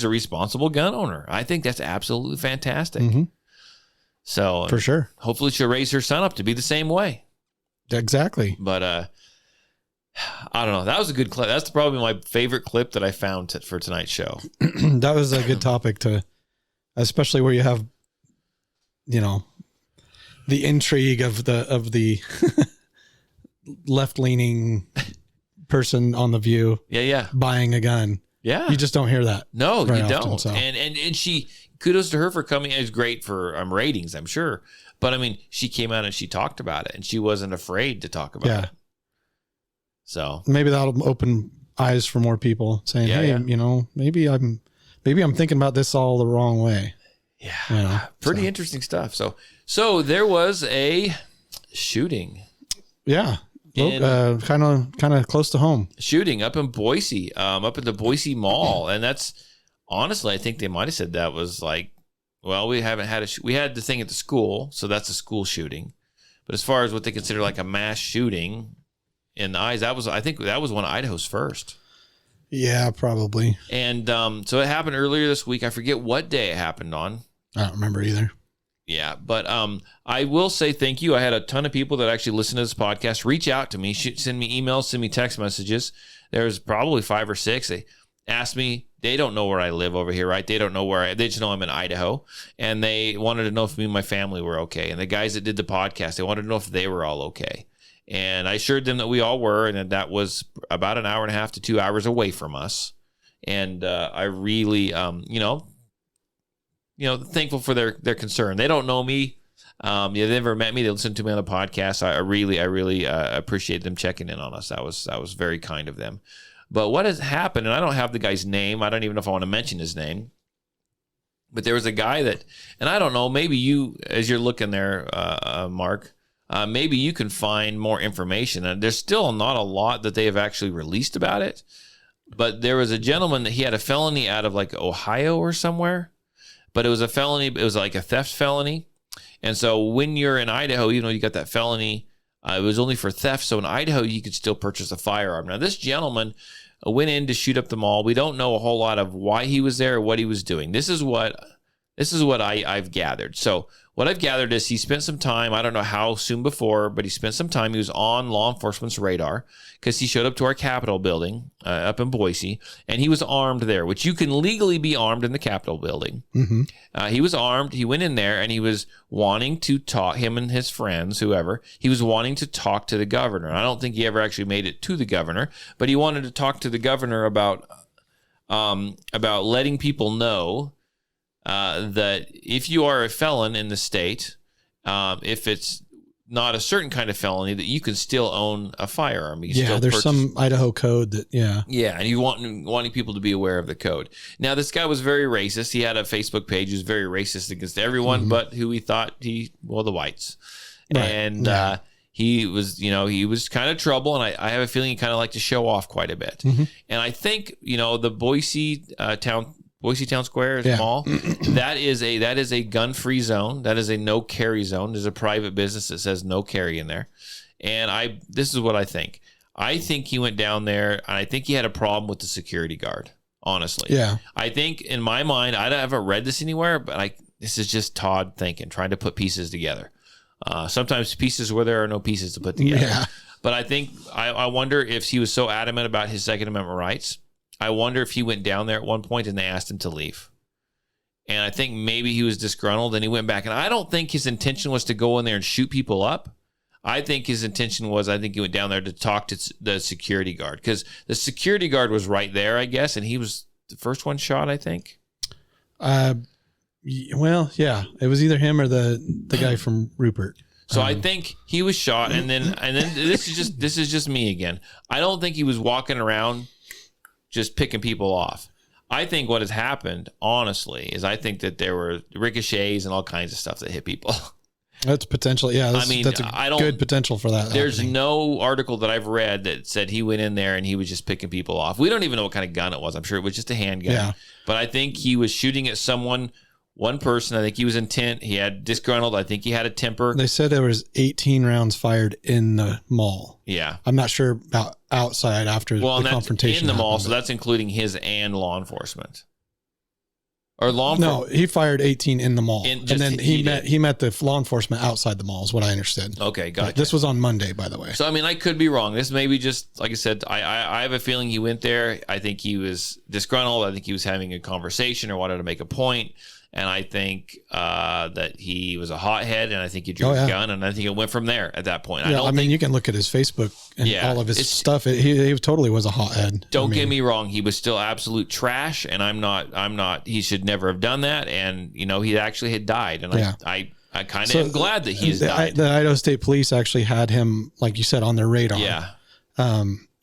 a responsible gun owner. I think that's absolutely fantastic. Mm-hmm. So for sure, hopefully she'll raise her son up to be the same way. Exactly. But I don't know. That was a good clip. That's probably my favorite clip that I found for tonight's show. That was a good topic especially where you have, the intrigue of the left-leaning person on The View. Yeah. Buying a gun. Yeah. You just don't hear that. No, you often, don't. So. And she, kudos to her for coming. It was great for ratings, I'm sure. But I mean, she came out and she talked about it, and she wasn't afraid to talk about it. So maybe that'll open eyes for more people saying, hey, maybe I'm thinking about this all the wrong way. Yeah. Pretty interesting stuff. So there was a shooting. Yeah. Kind of close to home. Shooting up in Boise, up at the Boise Mall. And that's honestly, I think they might have said that was like, well, we haven't had we had the thing at the school. So that's a school shooting. But as far as what they consider like a mass shooting in the eyes, I think that was one of Idaho's first. Yeah, probably. And so it happened earlier this week. I forget what day it happened on. I don't remember either. Yeah, but I will say thank you. I had a ton of people that actually listen to this podcast reach out to me, send me emails, send me text messages. There's probably 5 or 6. They asked me, they don't know where I live over here, right? They don't know they just know I'm in Idaho. And they wanted to know if me and my family were okay. And the guys that did the podcast, they wanted to know if they were all okay. And I assured them that we all were, and that was about an hour and a half to 2 hours away from us. And I really, thankful for their concern. They don't know me. They never met me. They listen to me on the podcast. I really appreciate them checking in on us. That was very kind of them. But what has happened, and I don't have the guy's name. I don't even know if I want to mention his name. But there was a guy that, and I don't know, maybe you, as you're looking there, Mark, maybe you can find more information. And there's still not a lot that they have actually released about it. But there was a gentleman that he had a felony out of like Ohio or somewhere. But it was a felony. It was like a theft felony. And so when you're in Idaho, you got that felony. It was only for theft. So in Idaho, you could still purchase a firearm. Now, this gentleman went in to shoot up the mall. We don't know a whole lot of why he was there or what he was doing. This is what I've gathered. So what I've gathered is he spent some time, I don't know how soon before, but he spent some time. He was on law enforcement's radar because he showed up to our Capitol building up in Boise, and he was armed there, which you can legally be armed in the Capitol building. Mm-hmm. He was armed. He went in there, and he was wanting to talk, him and his friends, whoever, he was wanting to talk to the governor. I don't think he ever actually made it to the governor, but he wanted to talk to the governor about letting people know that if you are a felon in the state, if it's not a certain kind of felony, that you can still own a firearm. There's some Idaho code that, Yeah, and you wanting people to be aware of the code. Now, this guy was very racist. He had a Facebook page. He was very racist against everyone but who he thought the whites. Right. And he was kind of trouble, and I have a feeling he kind of liked to show off quite a bit. Mm-hmm. And I think, the Boise Town Square Mall, that is a gun-free zone. That is a no-carry zone. There's a private business that says no carry in there. And this is what I think. I think he went down there, and I think he had a problem with the security guard, honestly. Yeah. I think, in my mind, I haven't read this anywhere, but this is just Todd thinking, trying to put pieces together. Sometimes pieces where there are no pieces to put together. Yeah. But I think, I wonder if he was so adamant about his Second Amendment rights. I wonder if he went down there at one point and they asked him to leave. And I think maybe he was disgruntled and he went back. And I don't think his intention was to go in there and shoot people up. I think his intention was, he went down there to talk to the security guard. Because the security guard was right there, I guess. And he was the first one shot, I think. Well, yeah. It was either him or the guy from Rupert. So I think he was shot. And then this is just me again. I don't think he was walking around just picking people off. I think what has happened, honestly, is I think that there were ricochets and all kinds of stuff that hit people. That's potential. Yeah, that's a good potential for that. There's no article that I've read that said he went in there and he was just picking people off. We don't even know what kind of gun it was. I'm sure it was just a handgun. Yeah. But I think he was shooting at someone one person. I think he was intent. He had disgruntled. I think he had a temper. They said there was 18 rounds fired in the mall. Yeah. I'm not sure about outside after the confrontation. In the mall, happened, so that's including his and law enforcement. Or law enforcement? No, he fired 18 in the mall. And then he met the law enforcement outside the mall is what I understood. Okay, gotcha. This was on Monday, by the way. So, I mean, I could be wrong. This may be just, like I said, I have a feeling he went there. I think he was disgruntled. I think he was having a conversation or wanted to make a point. And I think that he was a hothead, and I think he drew his gun, and I think it went from there at that point. Yeah, I mean, you can look at his Facebook and all of his stuff. He totally was a hothead. Don't get me wrong; he was still absolute trash, and I'm not. He should never have done that, and he actually had died, and I kind of am glad that he's died. The Idaho State Police actually had him, like you said, on their radar. Yeah.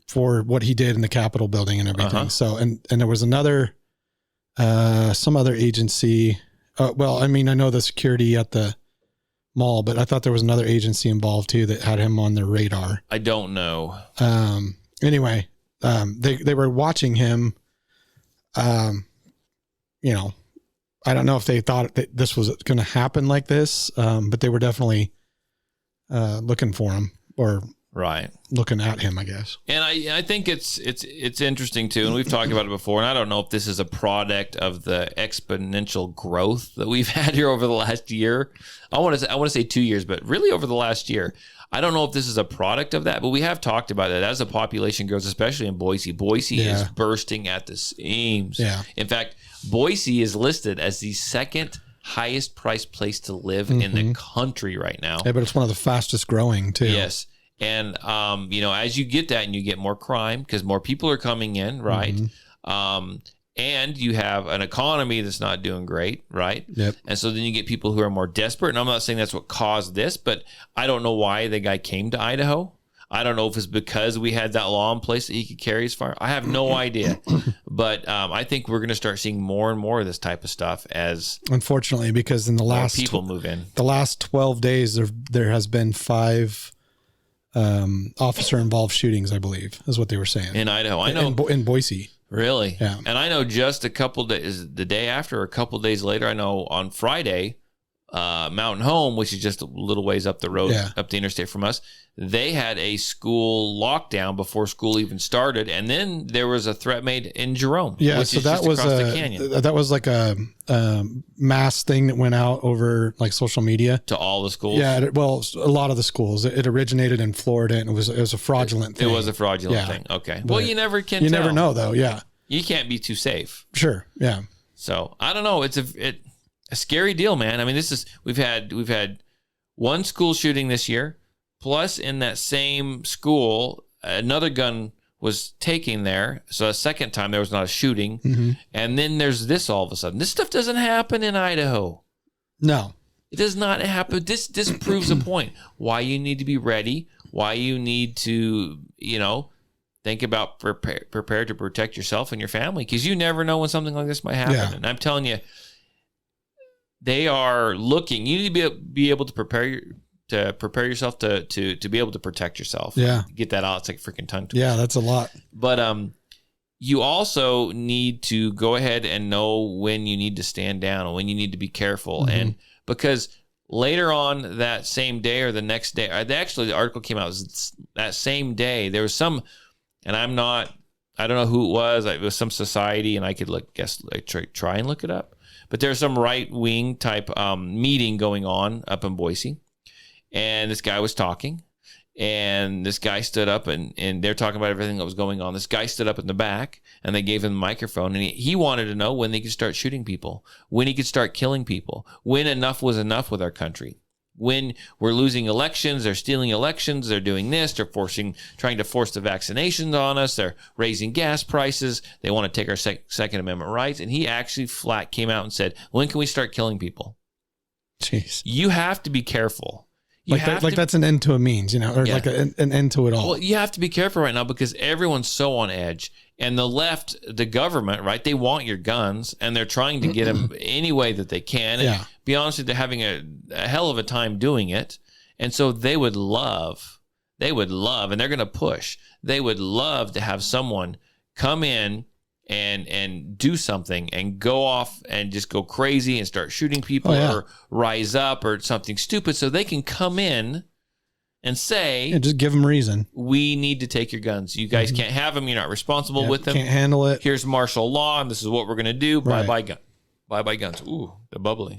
For what he did in the Capitol building and everything. So, and there was another. Some other agency. Well, I mean, I know the security at the mall, but I thought there was another agency involved too that had him on their radar. I don't know. Anyway, they were watching him. I don't know if they thought that this was going to happen like this, but they were definitely looking for him or looking at him, I guess. And I think it's interesting too, and we've talked about it before, and I don't know if this is a product of the exponential growth that we've had here over the last year. I want to say 2 years, but really over the last year. I don't know if this is a product of that, but we have talked about it as the population grows, especially in Boise. Boise is bursting at the seams. Yeah. In fact, Boise is listed as the second highest priced place to live in the country right now. Yeah, but it's one of the fastest growing too. Yes. And, as you get that and you get more crime because more people are coming in, right? And you have an economy that's not doing great, right? Yep. And so then you get people who are more desperate. And I'm not saying that's what caused this, but I don't know why the guy came to Idaho. I don't know if it's because we had that law in place that he could carry his firearm. I have no idea. But I think we're going to start seeing more and more of this type of stuff as unfortunately, because in the last people move in. The last 12 days, there has been 5 officer involved shootings, I believe, is what they were saying in Idaho. I know in Boise. Really? Yeah. And I know just a couple days, the day after, or a couple days later, I know on Friday, Mountain Home, which is just a little ways up the road, up the interstate from us, they had a school lockdown before school even started, and then there was a threat made in Jerome. Yeah, which so is that just was across the canyon. that was like a mass thing that went out over like social media to all the schools. Yeah, well, a lot of the schools. It originated in Florida, and it was a fraudulent thing. It was a fraudulent thing. Okay. Well, you never can. You never know, though. Yeah. You can't be too safe. Sure. Yeah. So I don't know. It's a scary deal, man. I mean, we've had one school shooting this year. Plus, in that same school, another gun was taken there. So a second time, there was not a shooting. Mm-hmm. And then there's this all of a sudden. This stuff doesn't happen in Idaho. No. It does not happen. This proves a point. Why you need to be ready. Why you need to, think about prepare to protect yourself and your family. Because you never know when something like this might happen. Yeah. And I'm telling you, they are looking. You need to be able to prepare yourself to be able to protect yourself. Yeah. Get that out. It's like freaking tongue twister. Yeah, that's a lot. But you also need to go ahead and know when you need to stand down and when you need to be careful. Mm-hmm. And because later on that same day or the next day, actually the article came out that same day, there was some, and I don't know who it was. It was some society, and I could try and look it up. But there's some right-wing type meeting going on up in Boise. And this guy was talking, and this guy stood up, and they're talking about everything that was going on. This guy stood up in the back, and they gave him the microphone, and he wanted to know when they could start shooting people, when he could start killing people, when enough was enough with our country, when we're losing elections, they're stealing elections, they're doing this, they're trying to force the vaccinations on us, they're raising gas prices, they want to take our Second Amendment rights, and he actually flat came out and said, when can we start killing people? Jeez. You have to be careful. That's an end to a means, like an end to it all. Well, you have to be careful right now because everyone's so on edge. And the left, the government, right, they want your guns, and they're trying to get them any way that they can. And be honest with you, they're having a hell of a time doing it. And so they would love, and they're going to push, they would love to have someone come in and do something and go off and just go crazy and start shooting people or rise up or something stupid, so they can come in and say, just give them reason. We need to take your guns. You guys can't have them. You're not responsible with them. Can't handle it. Here's martial law, and this is what we're going to do. Right. Bye-bye guns. Ooh, they're bubbly.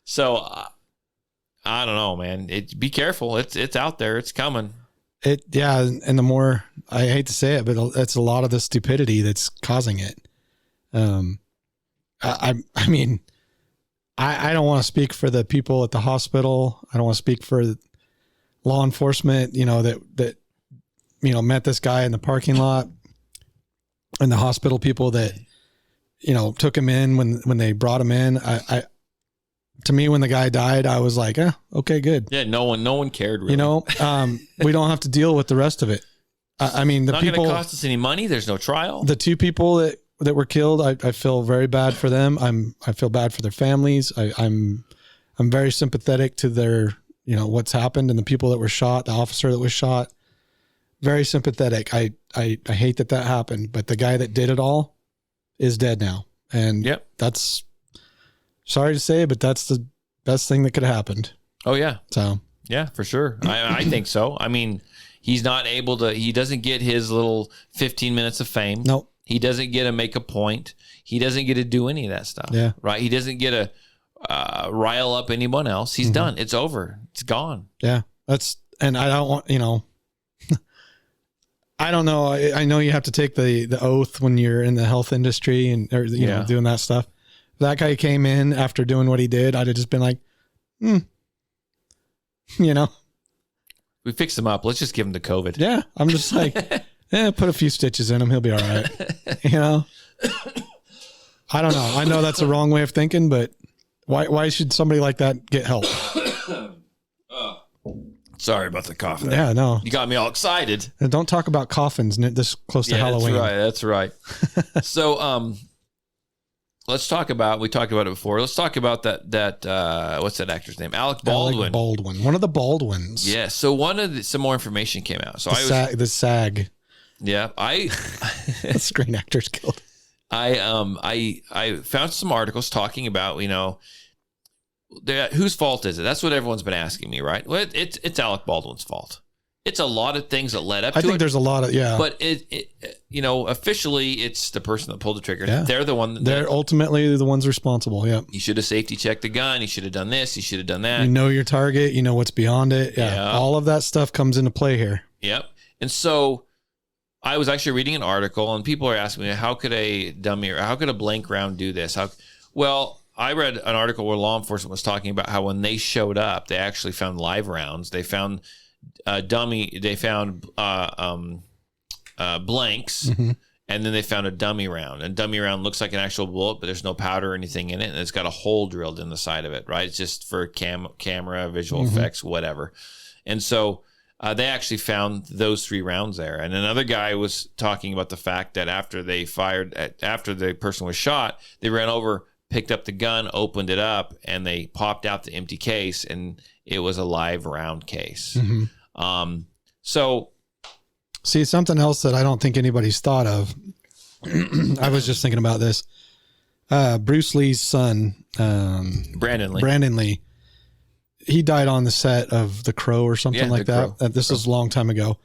So, I don't know, man. Be careful. It's out there. It's coming. And the more, I hate to say it, but it's a lot of the stupidity that's causing it. I mean, I don't want to speak for the people at the hospital. I don't want to speak for law enforcement, that met this guy in the parking lot, and the hospital people that, took him in when they brought him in. To me, when the guy died, I was like, okay, good. Yeah, no one cared really. We don't have to deal with the rest of it. I mean, the not people, going to cost us any money. There's no trial. The two people that were killed, I feel very bad for them. I feel bad for their families. I'm very sympathetic to their, what's happened, and the people that were shot, the officer that was shot. Very sympathetic. I hate that happened, but the guy that did it all is dead now. And that's, sorry to say, but that's the best thing that could have happened. Oh yeah. So yeah, for sure. I think so. I mean, he doesn't get his little 15 minutes of fame. Nope. He doesn't get to make a point. He doesn't get to do any of that stuff. Yeah. Right. He doesn't get to rile up anyone else. He's done. It's over. It's gone. Yeah. And I don't want, I don't know. I know you have to take the oath when you're in the health industry and, doing that stuff. If that guy came in after doing what he did, I'd have just been like, We fixed him up. Let's just give him the COVID. Yeah. I'm just like, put a few stitches in him. He'll be all right. I don't know. I know that's a wrong way of thinking, but why should somebody like that get help? Sorry about the cough there. Yeah, no. You got me all excited. And don't talk about coffins this close to Halloween. That's right. So, let's talk about, we talked about it before. Let's talk about that what's that actor's name? Alec Baldwin. Alec Baldwin. One of the Baldwins. Yeah. So some more information came out. So the SAG. Yeah. The Screen Actors Guild. I found some articles talking about, whose fault is it? That's what everyone's been asking me, right? Well, it's Alec Baldwin's fault. It's a lot of things that led up to it. I think there's a lot of, But officially it's the person that pulled the trigger. Yeah. They're the one. They're ultimately the ones responsible. Yeah. He should have safety checked the gun. He should have done this. He should have done that. You know your target. You know what's beyond it. Yeah. All of that stuff comes into play here. Yep. And so I was actually reading an article, and people are asking me, how could a blank round do this? Well, I read an article where law enforcement was talking about how when they showed up, they actually found live rounds. They found blanks, and then they found a dummy round. And dummy round looks like an actual bullet, but there's no powder or anything in it, and it's got a hole drilled in the side of it, right? It's just for camera, visual effects, whatever. And so they actually found those 3 rounds there. And another guy was talking about the fact that after the person was shot, they ran over, picked up the gun, opened it up, and they popped out the empty case, and it was a live round case. So see, something else that I don't think anybody's thought of. I was just thinking about this. Bruce Lee's son, Brandon Lee. He died on the set of The Crow or something like that. This was a long time ago.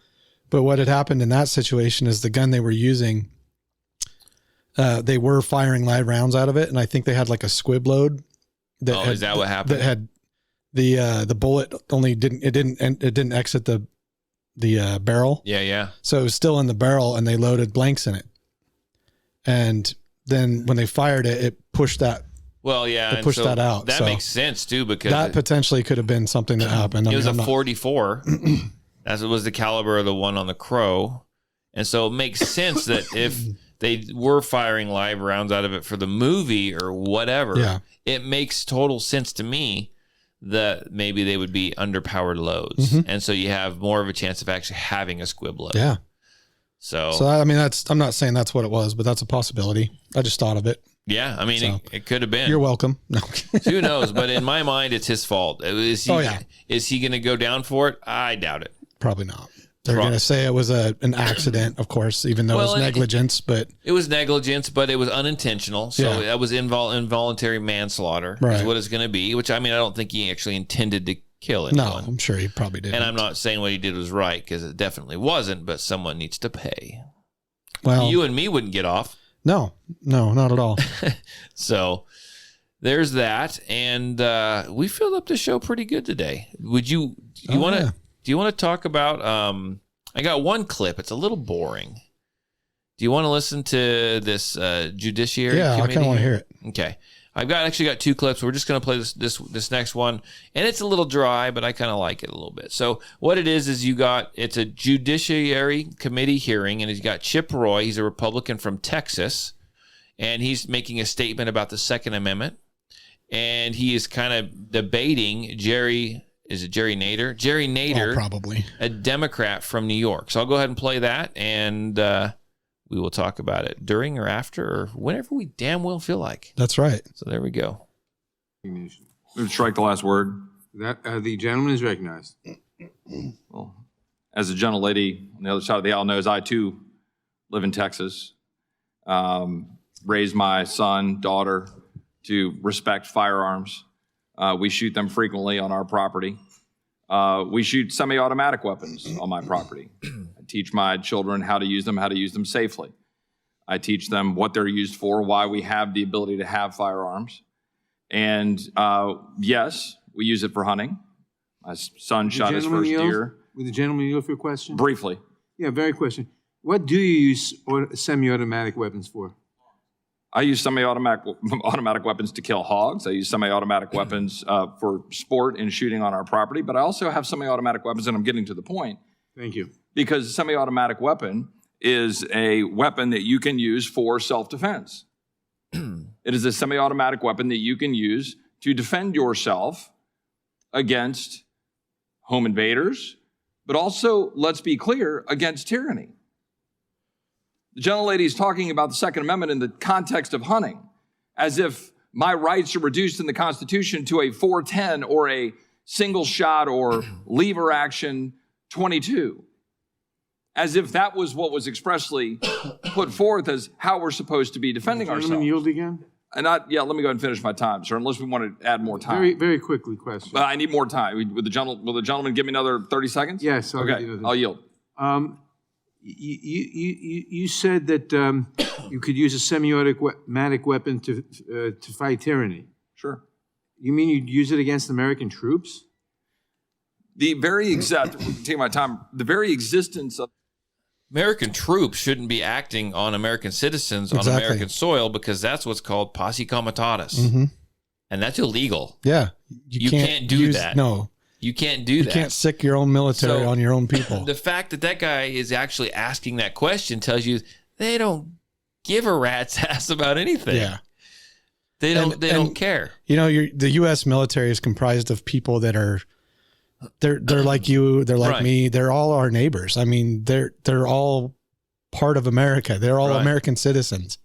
But what had happened in that situation is the gun they were using, they were firing live rounds out of it, and I think they had like a squib load. Is that what happened? That had the bullet only didn't exit the barrel. Yeah. So it was still in the barrel, and they loaded blanks in it. And then when they fired it, it pushed that. Well, yeah, it pushed that out. That makes sense too, because that potentially could have been something that happened. It was a 44, as it was the caliber of the one on the Crow, and so it makes sense that if they were firing live rounds out of it for the movie or whatever, it makes total sense to me that maybe they would be underpowered loads, and so you have more of a chance of actually having a squib load. Yeah. So I mean, I'm not saying that's what it was, but that's a possibility. I just thought of it. Yeah, I mean, it could have been. You're welcome. No. Who knows? But in my mind, it's his fault. Is he going to go down for it? I doubt it. Probably not. They're going to say it was an accident, of course, even though it was negligence. But it was negligence, but it was unintentional. So that was involuntary manslaughter is what it's going to be, which, I mean, I don't think he actually intended to kill anyone. No, I'm sure he probably didn't. And I'm not saying what he did was right, because it definitely wasn't, but someone needs to pay. Well, you and me wouldn't get off. No, not at all. So there's that. And we filled up the show pretty good today. Do you want to talk about, I got one clip. It's a little boring. Do you want to listen to this judiciary committee? I kind of want to hear it. Okay. I've actually got two clips. We're just going to play this next one, and it's a little dry, but I kind of like it a little bit. So what it is it's a judiciary committee hearing, and he's got Chip Roy. He's a Republican from Texas, and he's making a statement about the Second Amendment, and he is kind of debating Jerry Nader? Jerry Nader, probably a Democrat from New York. So I'll go ahead and play that, and we will talk about it during or after or whenever we damn well feel like. That's right. So there we go. Move to strike the last word. That the gentleman is recognized. Well, as the gentlelady on the other side of the aisle knows, I too live in Texas. Raised my son, daughter to respect firearms. We shoot them frequently on our property. We shoot semi-automatic weapons on my property. I teach my children how to use them safely. I teach them what they're used for, why we have the ability to have firearms. And yes, we use it for hunting. My son shot his first deer. Would the gentleman yield for a question? Briefly. Yeah, very question. What do you use semi-automatic weapons for? I use semi-automatic weapons to kill hogs. I use semi-automatic weapons for sport and shooting on our property. But I also have semi-automatic weapons, and I'm getting to the point. Thank you. Because a semi-automatic weapon is a weapon that you can use for self-defense. It is a semi-automatic weapon that you can use to defend yourself against home invaders, but also, let's be clear, against tyranny. The gentlelady is talking about the Second Amendment in the context of hunting, as if my rights are reduced in the Constitution to a 410 or a single shot or lever action 22, as if that was what was expressly put forth as how we're supposed to be defending ourselves. Yield again? And let me go ahead and finish my time, sir, unless we want to add more time. Very, very quickly, question. I need more time. Will the gentleman give me another 30 seconds? Yes. I'll yield. You said that you could use a semi-automatic weapon to fight tyranny. Sure. You mean you'd use it against American troops? The very existence of American troops shouldn't be acting on American citizens on American soil, because that's what's called posse comitatus. Mm-hmm. And that's illegal. Yeah. You can't do that. No. You can't do that. You can't sick your own military on your own people. The fact that guy is actually asking that question tells you they don't give a rat's ass about anything. Yeah. They don't care. You know, the U.S. military is comprised of people that are they're like you, they're like me, they're all our neighbors. I mean, they're all part of America. They're all American citizens.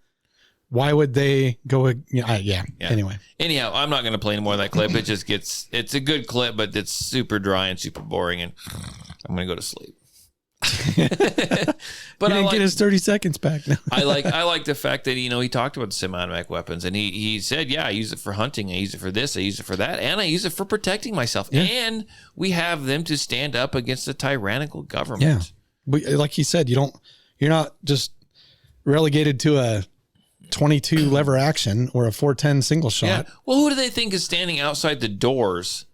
Why would they go? Anyway. Anyhow, I'm not going to play any more of that clip. It's a good clip, but it's super dry and super boring, and I'm going to go to sleep. But he didn't get his 30 seconds back. No. I like the fact that, he talked about the semi-automatic weapons, and he said, I use it for hunting, I use it for this, I use it for that, and I use it for protecting myself. Yeah. And we have them to stand up against a tyrannical government. Yeah. But like he said, you're not just relegated to a 22 lever action or a 410 single shot. Yeah. Well, who do they think is standing outside the doors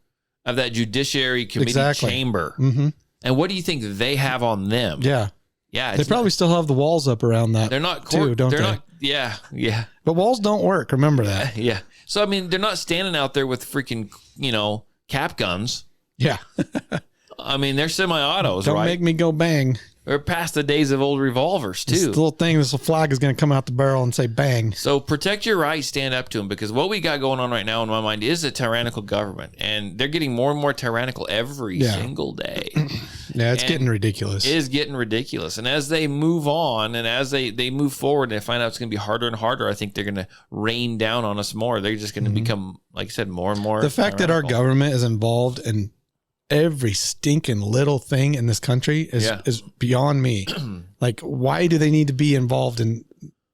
of that Judiciary Committee chamber? Mm-hmm. And what do you think they have on them? Yeah. Yeah. They probably still have the walls up around that. They're not too, don't they? Not, yeah. Yeah. But walls don't work. Remember that. Yeah. So, I mean, they're not standing out there with freaking, cap guns. Yeah. I mean, they're semi-autos, Don't right? make me go bang. We're past the days of old revolvers, too. This little thing, this flag is going to come out the barrel and say bang. So protect your right, stand up to them, because what we got going on right now in my mind is a tyrannical government, and they're getting more and more tyrannical every single day. Yeah, it's getting ridiculous. It is getting ridiculous. And as they move on and as they move forward and they find out it's going to be harder and harder, I think they're going to rain down on us more. They're just going to become, like I said, more and more The fact that our government is involved in every stinking little thing in this country is beyond me. Like, why do they need to be involved in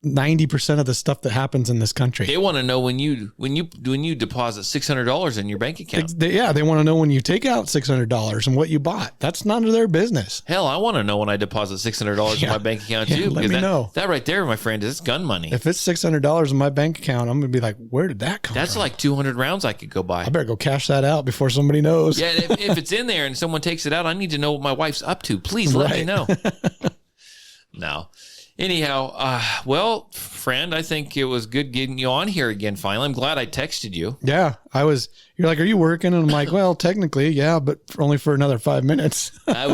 90% of the stuff that happens in this country? They want to know when you deposit $600 in your bank account. They want to know when you take out $600 and what you bought. That's none of their business. Hell, I want to know when I deposit $600 in my bank account too. Let me know. That right there, my friend, is gun money. If it's $600 in my bank account, I'm gonna be like, where did that come from? That's like 200 rounds I could go buy. I better go cash that out before somebody knows. Yeah, if it's in there and someone takes it out, I need to know what my wife's up to. Please let me know. No. Anyhow, well, friend, I think it was good getting you on here again finally. I'm glad I texted you. Yeah, you're like, are you working? And I'm like, well, technically, yeah, but only for another 5 minutes. I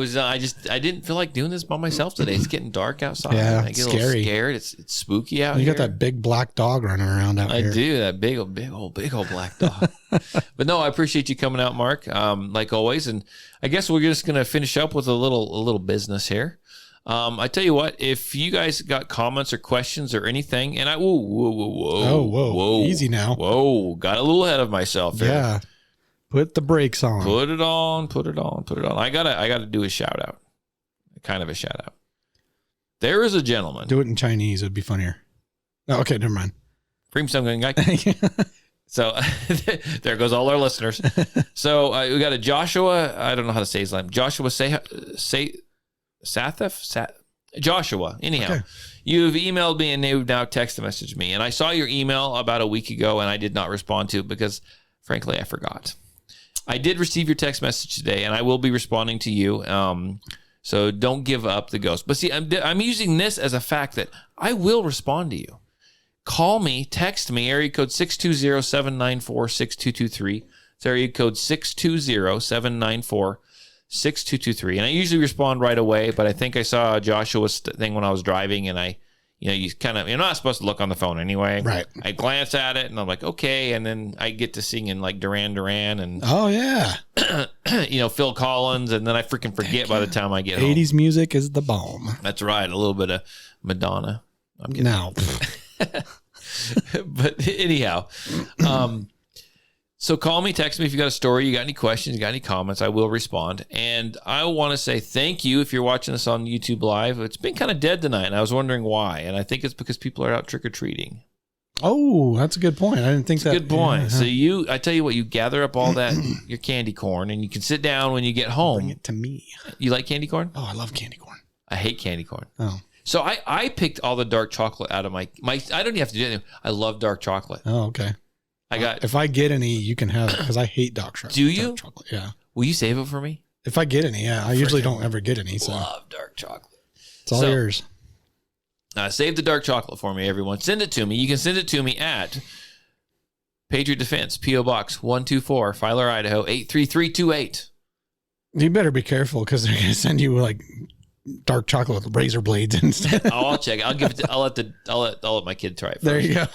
didn't feel like doing this by myself today. It's getting dark outside. Yeah, I get a little scared. It's spooky out here. You got that big black dog running around out here. I do, that big old black dog. But no, I appreciate you coming out, Mark, like always. And I guess we're just going to finish up with a little business here. I tell you what, if you guys got comments or questions or anything, and whoa, easy now. Whoa, got a little ahead of myself there. Yeah. Put the brakes on. Put it on. I gotta do a shout out. Kind of a shout out. There is a gentleman. Do it in Chinese, it'd be funnier. Oh, okay, never mind. So there goes all our listeners. So we got a Joshua, I don't know how to say his name. Joshua Joshua. Anyhow, okay. You've emailed me and you've now text messaged me. And I saw your email about a week ago and I did not respond to it because, frankly, I forgot. I did receive your text message today and I will be responding to you. So don't give up the ghost. But see, I'm using this as a fact that I will respond to you. Call me, text me, area code 620-794-6223. It's area code 620-794-6223. 6223. And I usually respond right away, but I think I saw Joshua's thing when I was driving and you're not supposed to look on the phone anyway. Right. I glance at it and I'm like, okay. And then I get to singing like Duran Duran and oh yeah. Phil Collins. And then I freaking forget by the time I get home. 80s music is the bomb. That's right. A little bit of Madonna. I'm getting now. But anyhow, so call me, text me if you got a story, you got any questions, you got any comments, I will respond. And I want to say thank you if you're watching this on YouTube Live. It's been kind of dead tonight, and I was wondering why. And I think it's because people are out trick-or-treating. Oh, that's a good point. I didn't think that. Good point. Yeah. So I tell you what, you gather up all that, your candy corn, and you can sit down when you get home. Bring it to me. You like candy corn? Oh, I love candy corn. I hate candy corn. Oh. So I picked all the dark chocolate out of my I don't even have to do anything. I love dark chocolate. Oh, okay. If I get any, you can have it because I hate dark chocolate. Do you? Dark chocolate, yeah. Will you save it for me? If I get any, yeah. I usually don't ever get any. So. Love dark chocolate. It's all yours. Save the dark chocolate for me, everyone. Send it to me. You can send it to me at Patriot Defense, P.O. Box 124, Filer, Idaho 83328. You better be careful because they're going to send you like dark chocolate with razor blades instead. I'll check. I'll give it. I'll let my kid try it first. There you go.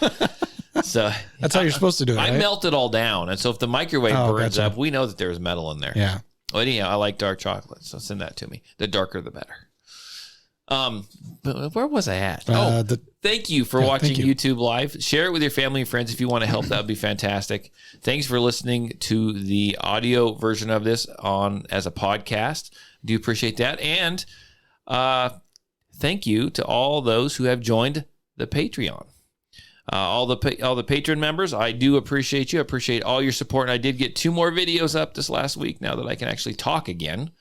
So that's how you're supposed to do it. I right? melt it all down, and so if the microwave burns up, we know that there's metal in there. Yeah. Well, anyhow, I like dark chocolate, so send that to me. The darker, the better. But where was I at? Thank you for watching YouTube Live. Share it with your family and friends if you want to help. That would be fantastic. Thanks for listening to the audio version of this as a podcast. Do appreciate that, and thank you to all those who have joined the Patreon. All the patron members, I do appreciate you. I appreciate all your support. And I did get 2 more videos up this last week now that I can actually talk again.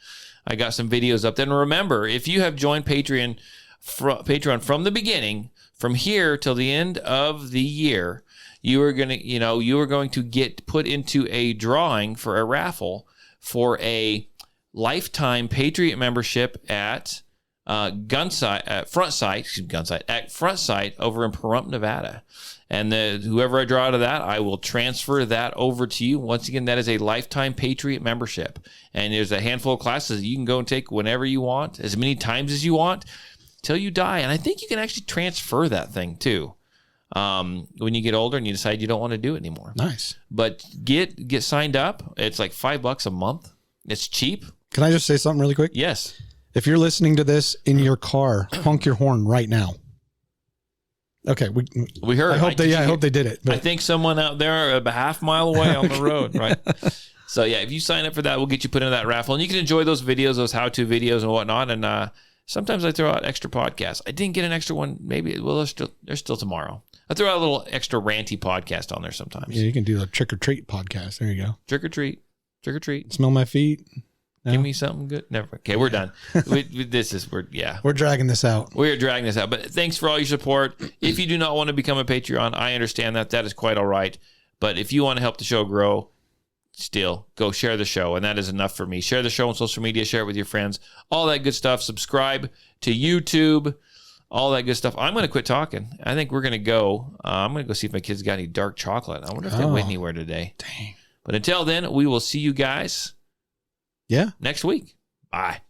I got some videos up. Then remember, if you have joined Patreon from the beginning, from here till the end of the year, you are going to get put into a drawing for a raffle for a lifetime Patriot membership at Front Sight over in Pahrump, Nevada. And whoever I draw out of that, I will transfer that over to you. Once again, that is a lifetime Patriot membership. And there's a handful of classes that you can go and take whenever you want, as many times as you want, till you die. And I think you can actually transfer that thing too. When you get older and you decide you don't want to do it anymore. Nice. But get signed up. It's like $5 a month. It's cheap. Can I just say something really quick? Yes. If you're listening to this in your car, honk your horn right now. Okay, we heard. I hope they did it. But I think someone out there a half mile away on the road, right? So yeah, if you sign up for that, we'll get you put into that raffle, and you can enjoy those videos, those how-to videos and whatnot. And sometimes I throw out extra podcasts. I didn't get an extra one. Maybe there's still tomorrow. I throw out a little extra ranty podcast on there sometimes. Yeah, you can do a trick or treat podcast. There you go. Trick or treat. Trick or treat. Smell my feet. No? Give me something good. Never. Okay, we're done. We're dragging this out. We're dragging this out. But thanks for all your support. If you do not want to become a Patreon, I understand that. That is quite all right. But if you want to help the show grow, still go share the show, and that is enough for me. Share the show on social media. Share it with your friends. All that good stuff. Subscribe to YouTube. All that good stuff. I'm going to quit talking. I think we're going to go. I'm going to go see if my kids got any dark chocolate. I wonder if they went anywhere today. Dang. But until then, we will see you guys. Yeah. Next week. Bye.